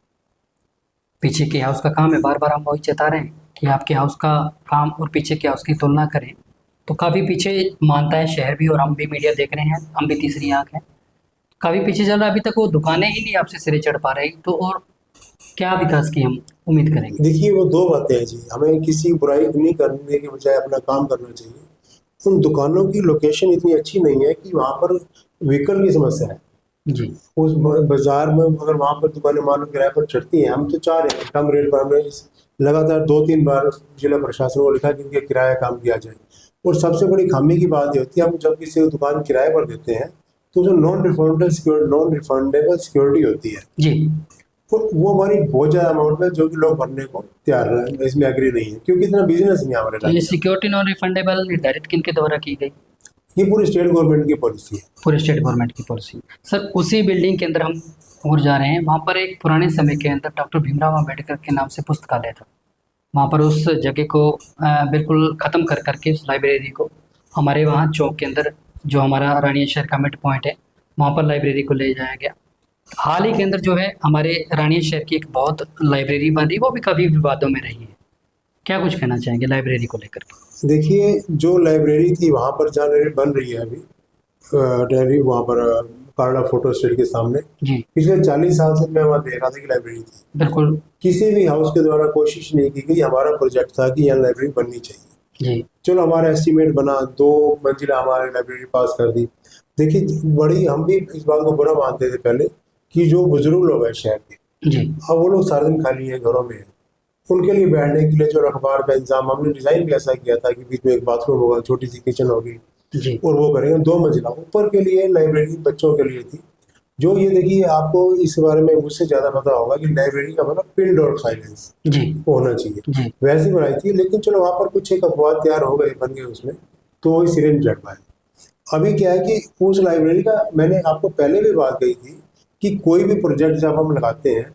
पीछे के हाउस का काम है। बार बार हम वही चेता रहे हैं कि आपके हाउस का काम और पीछे के हाउस की तुलना करें तो काफ़ी पीछे मानता है शहर भी, और हम भी मीडिया देख रहे हैं, हम भी तीसरी आंख है, काफ़ी पीछे चल रहा है। अभी तक वो दुकानें ही नहीं आपसे सिरे चढ़ पा रही, तो और क्या विकास की हम उम्मीद करेंगे? देखिए वो 2 बातें हैं जी, हमें किसी बुराई नहीं करने के बजाय अपना काम करना चाहिए। उन दुकानों की लोकेशन इतनी अच्छी नहीं है कि वहाँ पर व्हीकल की समस्या है। जी उस बाजार में अगर वहाँ पर दुकानें मान लो किराए पर चढ़ती हैं, हम तो चाह रहे हैं कम रेट पर। हमने लगातार 2-3 बार जिला प्रशासन को लिखा कि इनके किराया कम किया जाए। और सबसे बड़ी खामी की बात ये होती है, हम जब किसी दुकान किराए पर देते हैं तो जो नॉन रिफंडेबल सिक्योरिटी होती है जी तो वो हमारी बहुत ज़्यादा अमाउंट में, जो कि लोग भरने को तैयार हैं, इसमें एग्री नहीं है, क्योंकि इतना बिजनेस नहीं है हमारे तो ये राज्य में। सिक्योरिटी नॉन रिफंडेबल निर्धारित किनके द्वारा की गई? ये पूरी स्टेट गवर्नमेंट की पॉलिसी है। पूरे स्टेट गवर्नमेंट की पॉलिसी। सर, उसी बिल्डिंग के अंदर हम और जा रहे हैं, वहाँ पर एक पुराने समय के अंदर डॉक्टर भीमराव अम्बेडकर के नाम से पुस्तकालय था। वहाँ पर उस जगह को बिल्कुल ख़त्म कर करके उस लाइब्रेरी को हमारे वहाँ चौक के अंदर, जो हमारा रानिया शहर का मिड पॉइंट है, वहाँ पर लाइब्रेरी को ले जाया गया। हाल ही के अंदर जो है हमारे रानिया शहर की एक बहुत लाइब्रेरी बनी, वो भी काफ़ी विवादों में रही है। क्या कुछ कहना चाहेंगे लाइब्रेरी को लेकर के? देखिए जो लाइब्रेरी थी वहाँ पर, जहाँ लाइब्रेरी बन रही है अभी डेयरी, वहाँ पर कारला फोटो स्टेट के सामने, जी पिछले 40 साल से मैं वहाँ देख रहा था कि लाइब्रेरी थी। बिल्कुल। किसी भी हाउस के द्वारा कोशिश नहीं की गई। हमारा प्रोजेक्ट था कि यहाँ लाइब्रेरी बननी चाहिए। जी चलो हमारा एस्टीमेट बना, 2 मंजिला हमारे लाइब्रेरी पास कर दी। देखिए बड़ी, हम भी इस बात को बुरा मानते थे पहले कि जो बुजुर्ग लोग हैं शहर के, जी अब वो लोग सारे दिन खाली हैं, घरों में हैं, उनके लिए बैठने के लिए जो अखबार का इंतजाम हमने डिज़ाइन भी ऐसा किया था कि बीच में एक बाथरूम होगा, छोटी सी किचन होगी, जी और वो करेंगे 2 मंजिला। ऊपर के लिए लाइब्रेरी बच्चों के लिए थी। जो ये देखिए, आपको इस बारे में मुझसे ज़्यादा पता होगा कि लाइब्रेरी का मतलब पिन ड्रॉप साइलेंस जी होना चाहिए, जी वैसी बनाई थी। लेकिन चलो वहाँ पर कुछ एक अपवाद तैयार हो गए, बन गए उसमें, तो वही सिरे नहीं चढ़ पाए। अभी क्या है कि उस लाइब्रेरी का, मैंने आपको पहले भी बात कही थी कि कोई भी प्रोजेक्ट जब हम लगाते हैं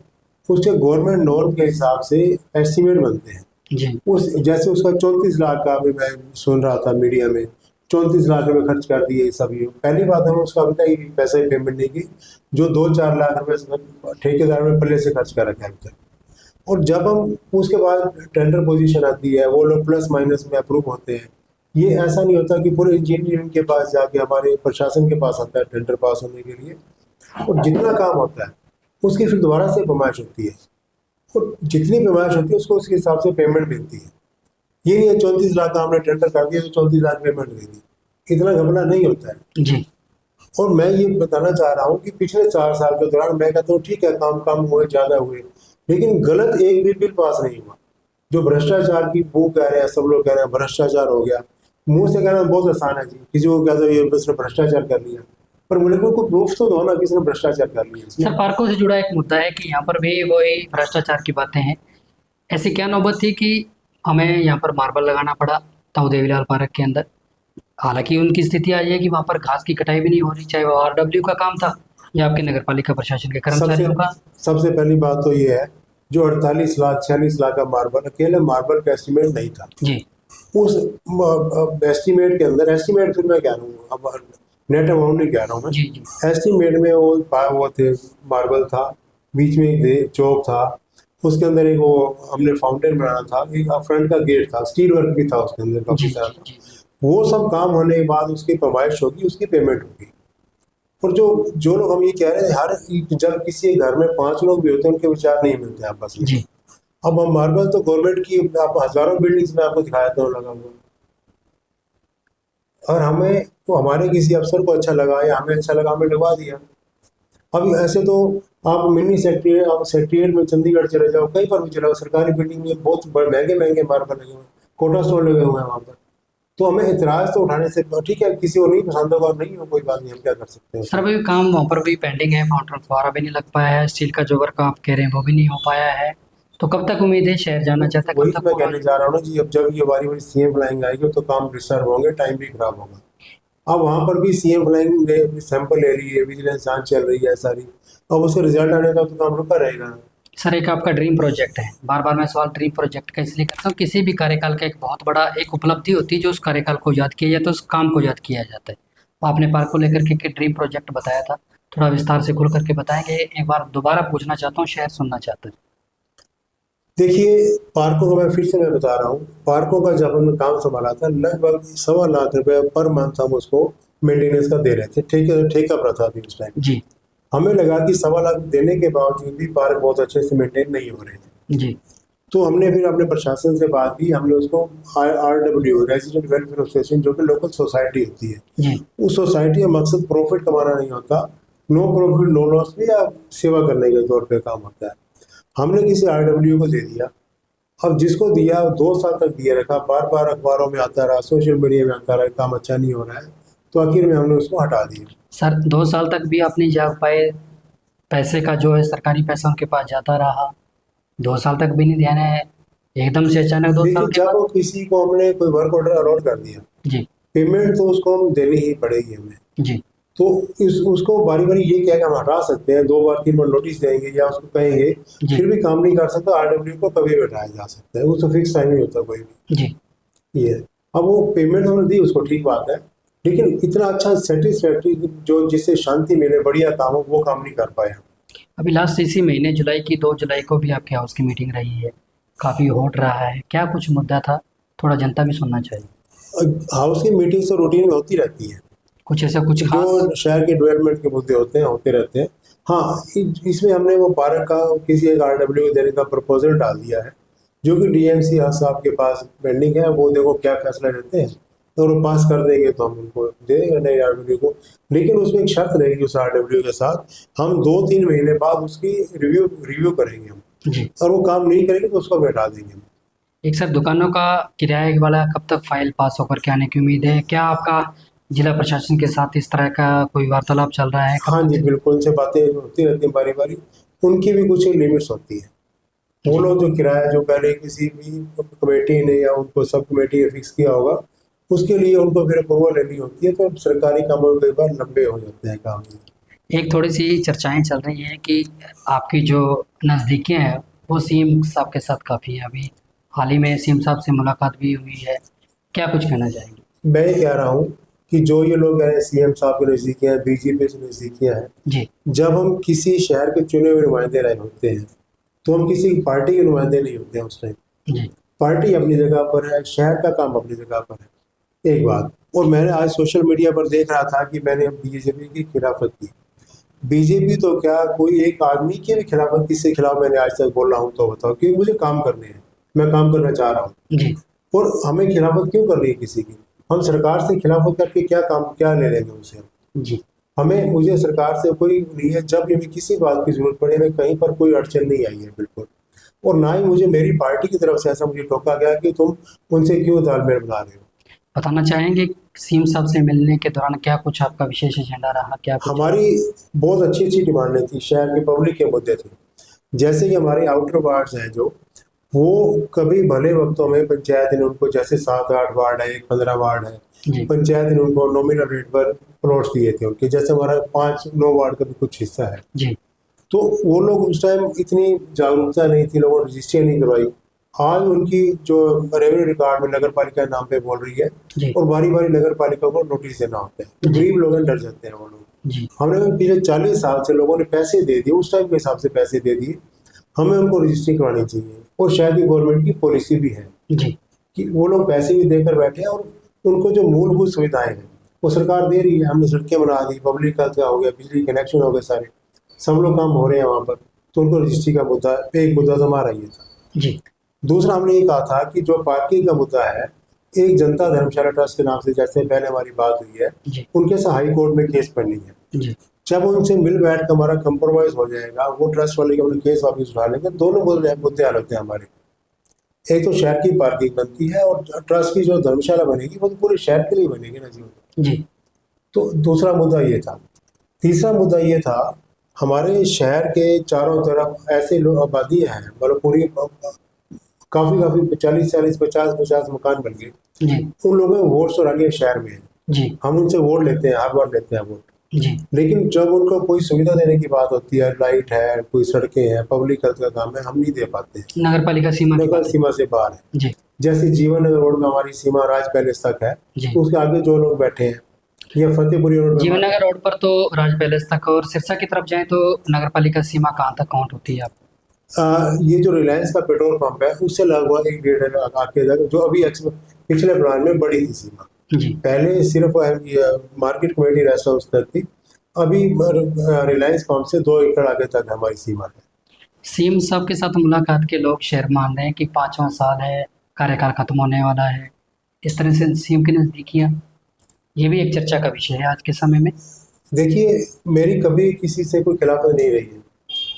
उसके गवर्नमेंट नॉर्म के हिसाब से एस्टीमेट बनते हैं। जी उस जैसे उसका 34 लाख का, अभी मैं सुन रहा था मीडिया में, 34 लाख रुपए खर्च कर दिए सभी। पहली बात है, उसका अभी तक पैसा ही पेमेंट नहीं की, जो 2-4 लाख रुपए ठेकेदार में पहले से खर्च कर रखे हैं अभी तक। और जब हम उसके बाद टेंडर पोजीशन आती है, वो लोग प्लस माइनस में अप्रूव होते हैं। ये ऐसा नहीं होता कि पूरे इंजीनियरिंग के पास जाके हमारे प्रशासन के पास आता है टेंडर पास होने के लिए, और जितना काम होता है उसकी फिर दोबारा से पैमाइश होती है, और जितनी पैमाइश होती है उसको उसके हिसाब से पेमेंट मिलती है। ये नहीं है 34 लाख का हमने टेंडर कर दिया तो 34 लाख पेमेंट दे दी, इतना घपला नहीं होता है। जी और मैं ये बताना चाह रहा हूँ कि पिछले 4 साल के दौरान मैं कहता हूँ ठीक है, काम कम हुए, ज़्यादा हुए, लेकिन गलत एक भी बिल पास नहीं हुआ। जो भ्रष्टाचार की वो कह रहे हैं, सब लोग कह रहे हैं भ्रष्टाचार हो गया, मुंह से कहना बहुत आसान है जी, किसी को कह दो ये उसने भ्रष्टाचार कर लिया, पर मुझे को प्रूफ तो दो ना किसी ने भ्रष्टाचार कर लिया इसमें। सर, पार्कों से जुड़ा एक मुद्दा है कि यहाँ पर भी वही भ्रष्टाचार की बातें हैं। ऐसी क्या नौबत थी कि हमें यहाँ पर मार्बल लगाना पड़ा ताऊ देवीलाल पार्क के अंदर, हालांकि उनकी स्थिति आई है कि वहाँ पर घास की कटाई भी नहीं हो रही, चाहे वो आरडब्ल्यू का काम था या आपके नगर पालिका प्रशासन के सबसे कर्मचारियों का। सबसे पहली बात तो ये है, जो 48 लाख 46 लाख का मार्बल, अकेले मार्बल का एस्टिमेट नहीं था। जी उस एस्टिमेट के अंदर, एस्टिमेट फिर मैं कह रहा हूँ, अब नेट अमाउंट नहीं कह रहा हूँ मैं, जी जी एस्टिमेट में वो थे, मार्बल था, बीच में एक चौक था, उसके अंदर एक वो हमने फाउंटेन बनाना था, एक फ्रंट का गेट था, स्टील वर्क भी था उसके अंदर जी काफी जी सारा। जी जी। वो सब काम होने के बाद उसकी पैमाइश होगी, उसकी पेमेंट होगी। और जो जो लोग हम ये कह रहे हैं, जब किसी घर में 5 लोग भी होते हैं, उनके विचार नहीं मिलते आपस में। जी अब हम मार्बल तो गवर्नमेंट की, आप हजारों बिल्डिंग्स में आपको दिखाया था लगा हुआ, और हमें तो हमारे किसी अफसर को अच्छा लगा या हमें अच्छा लगा, हमें लगवा दिया। अब ऐसे तो आप मिनी सेक्रेटरीट, आप सेक्रेटरीट में चंडीगढ़ चले जाओ, कहीं पर भी चले जाओ, सरकारी बिल्डिंग में बहुत महंगे महंगे मार्बल लगे हुए हैं, कोटा स्टोन लगे हुए हैं वहाँ पर। तो हमें इतराज तो उठाने से, ठीक है, किसी को नहीं पसंद होगा, नहीं हो, कोई बात नहीं, हम क्या कर सकते हैं सर, उसमें। अभी काम वहाँ पर भी पेंडिंग है, फाउंटेन फुहारा भी नहीं लग पाया है, स्टील का जो वर्क आप कह रहे हैं वो भी नहीं हो पाया है। तो कब तक उम्मीद है, शहर जाना चाहता है, कब वही तो तक मैं पूरा कहने जा रहा हूँ ना जी, अब जब ये बारी बारी सीएम फ्लाइंग आएगी तो काम डिस्टर्ब होंगे, टाइम भी खराब होगा। अब वहाँ पर भी सीएम फ्लाइंग ने सैंपल ले ली है, विजिलेंस जांच चल रही है सारी, अब उसका रिजल्ट आने का तो काम रुका रहेगा। सर, एक आपका ड्रीम प्रोजेक्ट है, बार बार मैं सवाल ड्रीम प्रोजेक्ट का इसलिए करता हूँ, किसी भी कार्यकाल का एक बहुत बड़ा एक उपलब्धि होती है जो उस कार्यकाल को याद किया जाता है, उस काम को याद किया जाता है। तो आपने पार्क को लेकर के ड्रीम प्रोजेक्ट बताया था, थोड़ा विस्तार से खुल करके बताएंगे, एक बार दोबारा पूछना चाहता हूँ, शहर सुनना चाहता है। देखिए, पार्कों का मैं बता रहा हूँ, पार्कों का जब हमने काम संभाला था, लगभग 1.25 लाख पर मंथ हम उसको मेंटेनेंस का दे रहे थे, ठेका प्रथा थी उस टाइम। जी हमें लगा कि 1.25 लाख देने के बावजूद भी पार्क बहुत अच्छे से मेंटेन नहीं हो रहे थे। जी तो हमने फिर अपने प्रशासन से बात की, हमने उसको RW, रेजिडेंट वेलफेयर एसोसिएशन, जो कि लोकल सोसाइटी होती है, जी उस सोसाइटी का मकसद प्रॉफिट कमाना नहीं होता, नो प्रॉफिट नो लॉस भी या सेवा करने के तौर पे काम होता है। हमने किसी RW को दे दिया, अब जिसको दिया 2 साल तक दिए रखा, बार बार अखबारों में आता रहा, सोशल मीडिया में आता रहा, काम अच्छा नहीं हो रहा है, तो आखिर में हमने उसको हटा दिया। सर, 2 साल तक भी आप नहीं जा पाए, पैसे का जो है सरकारी पैसा उनके पास जाता रहा, 2 साल तक भी नहीं ध्यान है, एकदम से अचानक 2 साल देखिए, के जब बाद। किसी को हमने कोई वर्क ऑर्डर अलॉट कर दिया, जी पेमेंट तो उसको हम देनी ही पड़ेगी हमें। जी तो उसको बारी बारी ये क्या कि हम हटा सकते हैं, 2 बार 3 बार नोटिस देंगे या उसको कहेंगे, जी फिर भी काम नहीं कर सकता, RW को कभी भी हटाया जा सकता है, वो तो फिक्स टाइम नहीं होता कोई भी। जी। ये है। अब वो पेमेंट हमने दी उसको, ठीक बात है, लेकिन इतना अच्छा सेटिस्फैक्ट्री जो जिससे शांति मिले, बढ़िया काम हो, वो काम नहीं कर पाया। अभी लास्ट इसी महीने जुलाई की 2 जुलाई को भी आपके हाउस की मीटिंग रही है, काफ़ी हॉट रहा है, क्या कुछ मुद्दा था, थोड़ा जनता भी सुनना चाहिए। हाउस की मीटिंग तो रूटीन में होती रहती है, कुछ ऐसा कुछ खास। जो शहर के डेवलपमेंट के मुद्दे होते हैं, होते रहते हैं। हाँ, इसमें हमने वो पार्क का किसी एक RW को देने का प्रपोजल डाल दिया है, जो कि DMC साहब के पास पेंडिंग है, वो देखो क्या फैसला लेते हैं, तो वो पास कर देंगे तो हम उनको दे देंगे नए RW को। लेकिन उसमें एक शर्त रहेगी उस RW के साथ, हम 2-3 महीने बाद उसकी रिव्यू करेंगे हम, जी। और वो काम नहीं करेंगे तो उसको भी हटा देंगे हम। एक सर, दुकानों का किराए वाला कब तक फाइल पास होकर के आने की उम्मीद है, क्या आपका जिला प्रशासन के साथ इस तरह का कोई वार्तालाप चल रहा है, कब हाँ जी, तक। बिल्कुल, उनसे बातें होती रहती हैं बारी बारी, उनकी भी कुछ लिमिट्स होती है। वो लोग जो किराया जो पहले किसी भी कमेटी ने या उनको सब कमेटी ने फिक्स किया होगा, उसके लिए उनको फिर अप्रूवल लेनी होती है, तो सरकारी कामों में कई बार लंबे हो जाते हैं काम। एक थोड़ी सी चर्चाएं चल रही हैं कि आपकी जो नज़दीकियां हैं वो सीएम साहब के साथ काफ़ी है, अभी हाल ही में सीएम साहब से मुलाकात भी हुई है, क्या कुछ कहना चाहेंगे। मैं ये कह रहा हूँ कि जो ये लोग कह रहे हैं CM साहब के नज़दीकियाँ हैं, BJP से नज़दीकियाँ हैं, जी जब हम किसी शहर के चुने हुए नुमाइंदे रहे होते हैं, तो हम किसी पार्टी के नुमाइंदे नहीं होते हैं उस टाइम। जी पार्टी अपनी जगह पर है, शहर का काम अपनी जगह पर है, एक बात। और मैंने आज सोशल मीडिया पर देख रहा था कि मैंने BJP की खिलाफत की। BJP तो क्या, कोई एक आदमी के भी खिलाफत, किसके खिलाफ मैंने आज तक बोला हूँ तो बताओ, क्योंकि मुझे काम करने हैं, मैं काम करना चाह रहा हूँ, जी और हमें खिलाफत क्यों करनी है किसी की। हम सरकार से खिलाफत करके क्या काम, क्या ले लेंगे उनसे हम। जी। मुझे सरकार से कोई नहीं है, जब भी हमें किसी बात की जरूरत पड़े, हमें कहीं पर कोई अड़चन नहीं आई है बिल्कुल, और ना ही मुझे मेरी पार्टी की तरफ से ऐसा मुझे टोका गया कि तुम उनसे क्यों तालमेल बना रहे हो। बताना चाहेंगे सीएम साहब से मिलने के दौरान क्या कुछ आपका विशेष एजेंडा रहा, क्या कुछ। हमारी बहुत अच्छी अच्छी डिमांडें थी, शहर के पब्लिक के मुद्दे थे, जैसे कि हमारे आउटर वार्ड्स हैं, जो वो कभी भले वक्तों में पंचायत ने उनको, जैसे 7-8 वार्ड है, 15 वार्ड है, जी पंचायत ने उनको नॉमिनल रेट पर प्लॉट्स दिए थे उनके, जैसे हमारा 5-9 वार्ड का भी कुछ हिस्सा है। जी तो वो लोग उस टाइम इतनी जागरूकता नहीं थी, लोगों ने रजिस्ट्री नहीं करवाई। आज उनकी जो रेवेन्यू रिकॉर्ड में नगर पालिका के नाम पे बोल रही है, जी और बारी बारी नगर पालिका को नोटिस देना होता है, तो जी गरीब लोग डर जाते हैं वो लोग। जी हमने पिछले 40 साल से लोगों ने पैसे दे दिए, उस टाइम के हिसाब से पैसे दे दिए, हमें उनको रजिस्ट्री करवानी चाहिए। और शायद ये गवर्नमेंट की पॉलिसी भी है जी कि वो लोग पैसे भी देकर बैठे हैं, और उनको जो मूलभूत सुविधाएं हैं वो सरकार दे रही है। हमने सड़कें बना दी, पब्लिक हेल्थ का हो गया, बिजली कनेक्शन हो गए, सारे सब लोग काम हो रहे हैं वहाँ पर। तो उनको रजिस्ट्री का मुद्दा, एक मुद्दा तो हमारा ये था। जी दूसरा हमने ये कहा था कि जो पार्किंग का मुद्दा है, एक जनता धर्मशाला ट्रस्ट के नाम से जैसे पहले हमारी बात हुई है, जी उनके साथ हाई कोर्ट में केस पेंडिंग है। जी जब उनसे मिल बैठ कर हमारा कंप्रोमाइज हो जाएगा, वो ट्रस्ट वाले के अपने केस वापस उठा लेंगे, दोनों मुद्दे हल होते हैं हमारे। एक तो शहर की पार्किंग बनती है, और ट्रस्ट की जो धर्मशाला बनेगी वो तो पूरे शहर के लिए बनेगी ना जी। जी तो दूसरा मुद्दा ये था। तीसरा मुद्दा ये था, हमारे शहर के चारों तरफ ऐसे लोग, आबादी है, मतलब पूरी काफी काफी 40-40, 50-50 मकान बन गए। जी उन लोगों में वोट तो रानिया शहर में है, जी हम उनसे वोट लेते हैं, हर बार लेते हैं वोट। जी लेकिन जब उनको कोई सुविधा देने की बात होती है, लाइट है, कोई सड़कें हैं, पब्लिक हेल्थ का काम है, हम नहीं दे पाते हैं। नगर पालिका सीमा की नगर बात है। सीमा से बाहर है। जी जैसे जीवन नगर रोड में हमारी सीमा राज पैलेस तक है, जी तो उसके आगे जो लोग बैठे हैं, या फतेहपुरी रोड में जीवन नगर रोड पर तो राज पैलेस तक, और सिरसा की तरफ जाएं तो नगर पालिका सीमा कहाँ तक काउंट होती है आप? ये जो रिलायंस का पेट्रोल पंप है, उससे लगभग 1-1.5 आगे तक, जो अभी पिछले प्लान में बड़ी थी सीमा। जी पहले सिर्फ मार्केट कमेटी रेस्ट हाउस तक थी, अभी रिलायंस पंप से 2 एकड़ आगे तक हमारी सीमा है। सीएम साहब के साथ मुलाकात के लोग शहर मान रहे हैं कि 5वां साल है, कार्यकाल खत्म होने वाला है, इस तरह से सीएम की नज़दीकियाँ, ये भी एक चर्चा का विषय है आज के समय में। देखिए, मेरी कभी किसी से कोई खिलाफत नहीं रही है,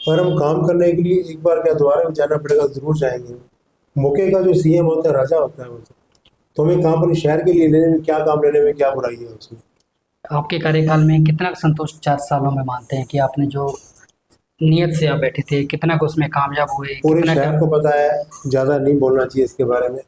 पर हम काम करने के लिए एक बार क्या दोबारा जाना पड़ेगा, जरूर जाएंगे। मौके का जो सीएम होता है, राजा होता है वो, तो हमें काम अपने शहर के लिए लेने में क्या, काम लेने में क्या बुराई है उसमें। आपके कार्यकाल में कितना संतोष 4 सालों में मानते हैं कि आपने जो नियत से आप बैठे थे, कितना को उसमें कामयाब हुए, पूरे कितना शहर को पता है, ज़्यादा नहीं बोलना चाहिए इसके बारे में,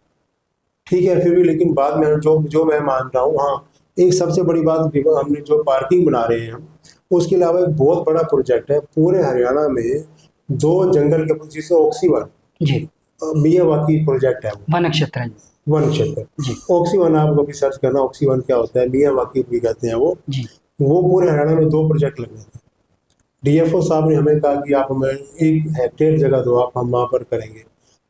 ठीक है। फिर भी लेकिन बाद में जो जो मैं मान रहा हूँ, हाँ, एक सबसे बड़ी बात, हमने जो पार्किंग बना रहे हैं हम, उसके अलावा एक बहुत बड़ा प्रोजेक्ट है पूरे हरियाणा में, 2 जंगल के, जिसे ऑक्सीवन, जी मियावाकी प्रोजेक्ट है वो, वन क्षेत्र है जी। वन क्षेत्र। जी ऑक्सीवन आप कभी सर्च करना, ऑक्सीवन क्या होता है, मियावाकी भी कहते हैं वो। जी वो पूरे हरियाणा में 2 प्रोजेक्ट लगे थे। डीएफओ साहब ने हमें कहा कि आप हमें 1 हेक्टेयर जगह दो, आप हम वहाँ पर करेंगे।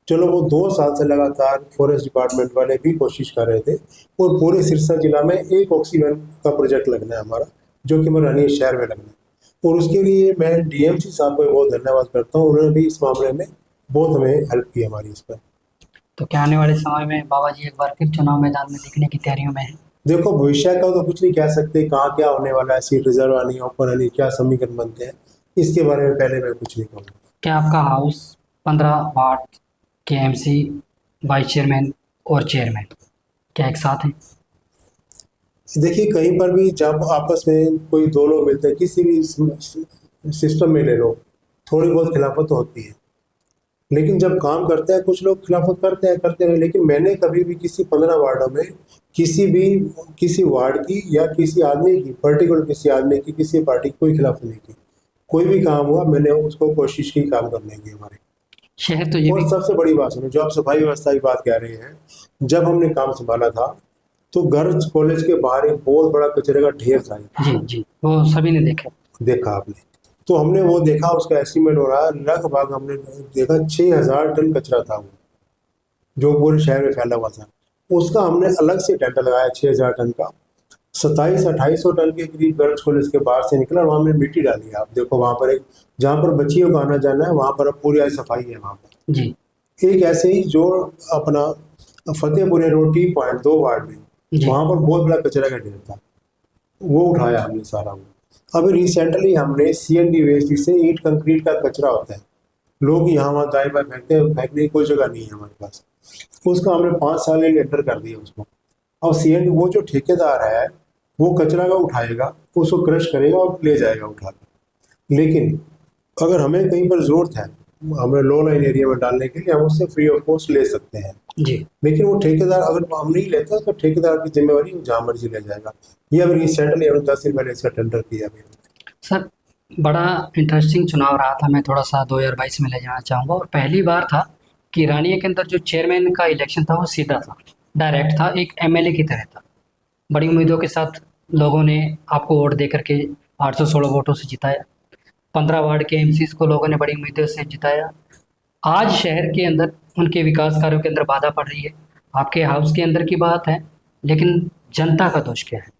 चलो, वो 2 साल से लगातार फॉरेस्ट डिपार्टमेंट वाले भी कोशिश कर रहे थे, और पूरे सिरसा जिला में एक ऑक्सीवन का प्रोजेक्ट लगना है हमारा, जो कि हमारे रानी शहर में लगना है। और उसके लिए मैं डीएमसी साहब को बहुत धन्यवाद करता हूँ, उन्होंने भी इस मामले में बहुत हमें हेल्प की हमारी इस पर। तो क्या आने वाले समय में बाबा जी एक बार फिर चुनाव मैदान में दिखने की तैयारियों में है? देखो, भविष्य का तो कुछ नहीं कह सकते, कहाँ क्या होने वाला है, सीट रिजर्व आनी, ओपन आनी, क्या समीकरण बनते हैं, इसके बारे में पहले मैं कुछ नहीं कहूँगा। क्या आपका हाउस 15 वार्ड के एमसी, वाइस चेयरमैन और चेयरमैन क्या एक साथ हैं? देखिए, कहीं पर भी जब आपस में कोई 2 लोग मिलते हैं, किसी भी सिस्टम में ले लो, थोड़ी बहुत खिलाफत तो होती है, लेकिन जब काम करते हैं कुछ लोग खिलाफत करते हैं। लेकिन मैंने कभी भी किसी 15 वार्डों में किसी वार्ड की या किसी आदमी की, पर्टिकुलर किसी आदमी की, किसी पार्टी की कोई खिलाफत नहीं की। कोई भी काम हुआ, मैंने उसको कोशिश की काम करने की हमारे। शहर तो ये और भी सबसे बड़ी बात सुनो, जो आप सफाई व्यवस्था की बात कह रहे हैं, जब हमने काम संभाला था, तो गर्ल्स कॉलेज के बाहर एक बहुत बड़ा कचरे का ढेर था। जी जी वो सभी ने देखा। देखा आपने? तो हमने वो देखा, उसका एस्टिमेट हो रहा है, लगभग हमने देखा 6000 टन कचरा था वो, जो पूरे शहर में फैला हुआ था। उसका हमने अलग से टेंट लगाया 6000 टन का, 2700-2800 टन के करीब गर्ल्स कॉलेज के बाहर से निकला, और वहाँ हमने मिट्टी डाली। आप देखो, वहाँ पर एक, जहाँ पर बच्चियों का आना जाना है, वहाँ पर अब पूरी आज सफाई है वहाँ पर। जी एक ऐसे ही जो अपना Fatehpuri road T point 2 ward में, जी वहाँ पर बहुत बड़ा कचरा का ढेर था, वो उठाया हमने सारा वो। अभी रिसेंटली हमने सीएनडी वेस्ट, जिससे ईंट कंक्रीट का कचरा होता है, लोग यहाँ वहाँ दाएं बाएं फेंकते हैं, फेंकने की कोई जगह नहीं है हमारे पास, उसका हमने 5 साल के अंडर कर दिया उसको। और सीएनडी, वो जो ठेकेदार है, वो कचरा का उठाएगा, उसको क्रश करेगा और ले जाएगा उठा कर। लेकिन अगर हमें कहीं पर ज़रूरत है, हमें लो लाइन एरिया में डालने के लिए हम उससे फ्री ऑफ कॉस्ट ले सकते हैं। जी लेकिन वो ठेकेदार अगर हम नहीं लेते तो ठेकेदार की जिम्मेवारी वो जहाँ मर्जी ले जाएगा। ये अभी रिसेंटली हमने 10 दिन पहले इसका टेंडर किया अभी। सर, बड़ा इंटरेस्टिंग चुनाव रहा था। मैं थोड़ा सा 2022 में ले जाना चाहूँगा, और पहली बार था कि रानिया के अंदर जो चेयरमैन का इलेक्शन था वो सीधा था, डायरेक्ट था, एक एमएलए की तरह था। बड़ी उम्मीदों के साथ लोगों ने आपको वोट दे करके 816 वोटों से जिताया। 15 वार्ड के एमसीज को लोगों ने बड़ी उम्मीदों से जिताया। आज शहर के अंदर उनके विकास कार्यों के अंदर बाधा पड़ रही है। आपके हाउस के अंदर की बात है, लेकिन जनता का दोष क्या है?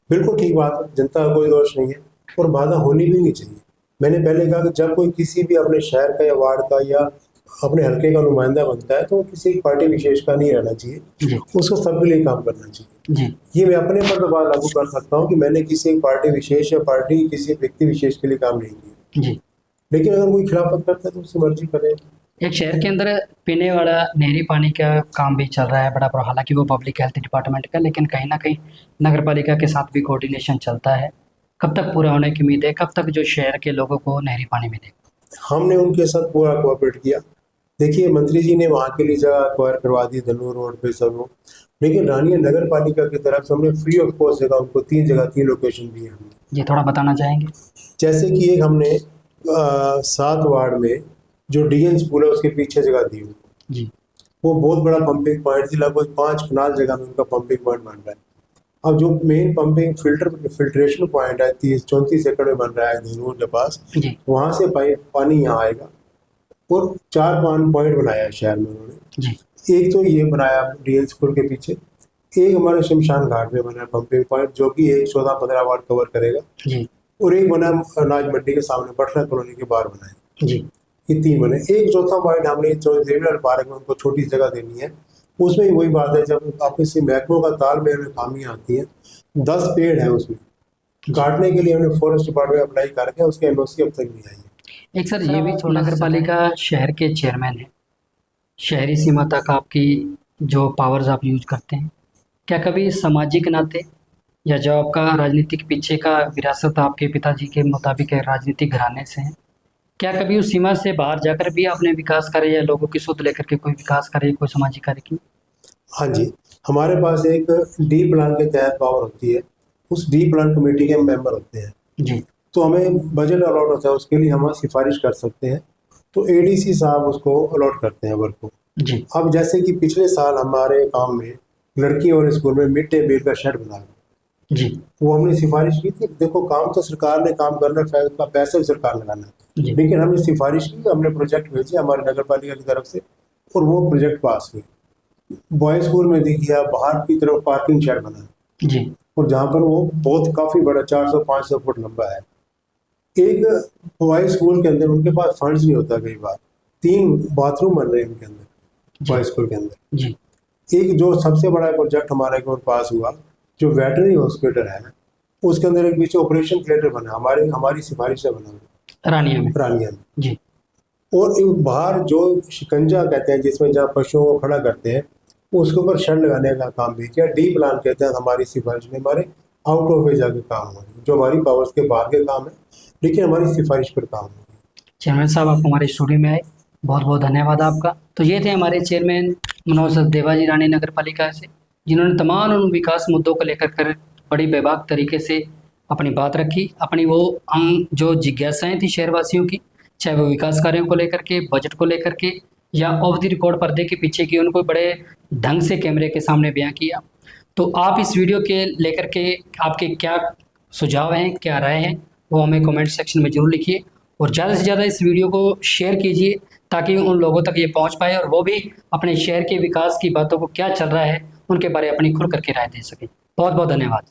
बिल्कुल ठीक बात है, जनता का कोई दोष नहीं है और बाधा होनी भी नहीं चाहिए। मैंने पहले कहा कि जब कोई किसी भी अपने शहर का या वार्ड का या अपने हल्के का नुमाइंदा बनता है तो वो किसी पार्टी विशेष का नहीं रहना चाहिए, जी उसको सबके लिए काम करना चाहिए। जी ये मैं अपने पर तो बात लागू कर सकता हूँ कि मैंने किसी एक पार्टी विशेष या पार्टी किसी व्यक्ति विशेष के लिए काम नहीं किया, जी। लेकिन अगर कोई खिलाफत करता है तो उसकी मर्जी करे। एक शहर के अंदर पीने वाला नहरी पानी का काम भी चल रहा है बड़ा, पर हालांकि वो पब्लिक हेल्थ डिपार्टमेंट का, लेकिन कहीं ना कहीं नगर पालिका के साथ भी कोऑर्डिनेशन चलता है। कब तक पूरा होने की उम्मीद है? कब तक जो शहर के लोगों को नहरी पानी मिलेगा? हमने उनके साथ पूरा कोऑपरेट किया। देखिए, मंत्री जी ने वहाँ के लिए जगह एक्वायर करवा दी धनूर रोड पे सब लोग, लेकिन रानिया नगर पालिका की तरफ से हमने फ्री ऑफ कॉस्ट जगह उनको 3 जगह 3 लोकेशन दी हमने। ये थोड़ा बताना चाहेंगे? जैसे कि एक हमने 7 वार्ड में जो डीएन स्कूल है उसके पीछे जगह दी उनको। जी वो बहुत बड़ा पंपिंग पॉइंट थी, लगभग 5 कनाल जगह में उनका पंपिंग पॉइंट बन रहा है। अब जो मेन पंपिंग फिल्ट्रेशन पॉइंट है 34 एकड़ में बन रहा है धनूर के पास, जी वहाँ से पानी यहाँ आएगा और 4 पॉइंट बनाया है शहर में उन्होंने। जी एक तो ये बनाया डीएल स्कूल के पीछे, एक हमारे शमशान घाट में बना पंपिंग पॉइंट जो कि एक 14-15 वार्ड कवर करेगा, जी और एक बना अनाज मंडी के सामने बटला कॉलोनी के बाहर बना है। जी ये 3 बने। एक चौथा पॉइंट हमने जो देवीलाल पार्क में उनको छोटी जगह देनी है, उसमें भी वही बात है, जब आपस में महकमों का तालमेल में खामियां आती हैं। 10 पेड़ है उसमें, काटने के लिए हमने फॉरेस्ट डिपार्टमेंट अप्लाई करके उसके एनओसी अब तक नहीं आई है। एक सर ये भी थोड़ा, नगर पालिका शहर के चेयरमैन है, शहरी सीमा तक आपकी जो पावर्स आप यूज करते हैं, क्या कभी सामाजिक नाते या जो आपका राजनीतिक पीछे का विरासत आपके पिताजी के मुताबिक है, राजनीतिक घराने से है, क्या कभी उस सीमा से बाहर जाकर भी आपने विकास कार्य या लोगों की सुध लेकर के कोई विकास कार्य, कोई सामाजिक कार्य की? हाँ जी, हमारे पास एक डी प्लान के तहत पावर होती है, उस डी प्लान कमेटी के मेंबर होते हैं। जी तो हमें बजट अलॉट होता है, उसके लिए हम सिफारिश कर सकते हैं, तो एडीसी साहब उसको अलॉट करते हैं वर्क को। जी अब जैसे कि पिछले साल हमारे गांव में लड़की और स्कूल में मिड डे मील का शेड बनाया, जी वो हमने सिफारिश की थी। देखो, काम तो सरकार ने काम करना है, पैसा भी सरकार लगाना है, जी लेकिन हमने सिफारिश की, हमने प्रोजेक्ट भेजे हमारे नगर पालिका की तरफ से और वो प्रोजेक्ट पास हुए। बॉयज स्कूल में देखिए बाहर की तरफ पार्किंग शेड बना है, जी और जहाँ पर वो बहुत काफ़ी बड़ा 400-500 फुट लंबा है। एक बॉयज स्कूल के अंदर उनके पास फंड्स नहीं होता, कई बार 3 बाथरूम बन रहे हैं उनके अंदर बॉयज स्कूल के अंदर। जी एक जो सबसे बड़ा प्रोजेक्ट हमारे को पास हुआ, जो वेटरनरी हॉस्पिटल है, उसके अंदर एक पीछे ऑपरेशन थिएटर बना, हमारी सिफारिश से बना हुआ रानिया में। जी और एक बाहर जो शिकंजा कहते हैं जिसमें जहाँ पशुओं को खड़ा करते हैं, उसके ऊपर शेड लगाने का काम भी किया। डी प्लान कहते हैं हमारी सिफारिश में, हमारे आउट ऑफ एरिया के काम हुए, जो हमारी पावर्स के बाहर के काम है, लेकिन हमारी सिफारिश पर काम हुआ। चेयरमैन साहब, आप हमारे स्टूडियो में आए, बहुत बहुत धन्यवाद आपका। तो ये थे हमारे चेयरमैन मनोज सचदेवा जी रानी नगर पालिका से, जिन्होंने तमाम उन विकास मुद्दों को लेकर कर बड़ी बेबाक तरीके से अपनी बात रखी, अपनी वो जो जिज्ञासाएं थी शहरवासियों की, चाहे वो विकास कार्यों को लेकर के, बजट को लेकर के, या ऑफ द रिकॉर्ड पर्दे के पीछे की, उनको बड़े ढंग से कैमरे के सामने बयां किया। तो आप इस वीडियो के लेकर के आपके क्या सुझाव हैं, क्या राय हैं, वो हमें कमेंट सेक्शन में ज़रूर लिखिए, और ज़्यादा से ज़्यादा इस वीडियो को शेयर कीजिए ताकि उन लोगों तक ये पहुंच पाए और वो भी अपने शहर के विकास की बातों को क्या चल रहा है उनके बारे में अपनी खुल करके राय दे सकें। बहुत बहुत धन्यवाद।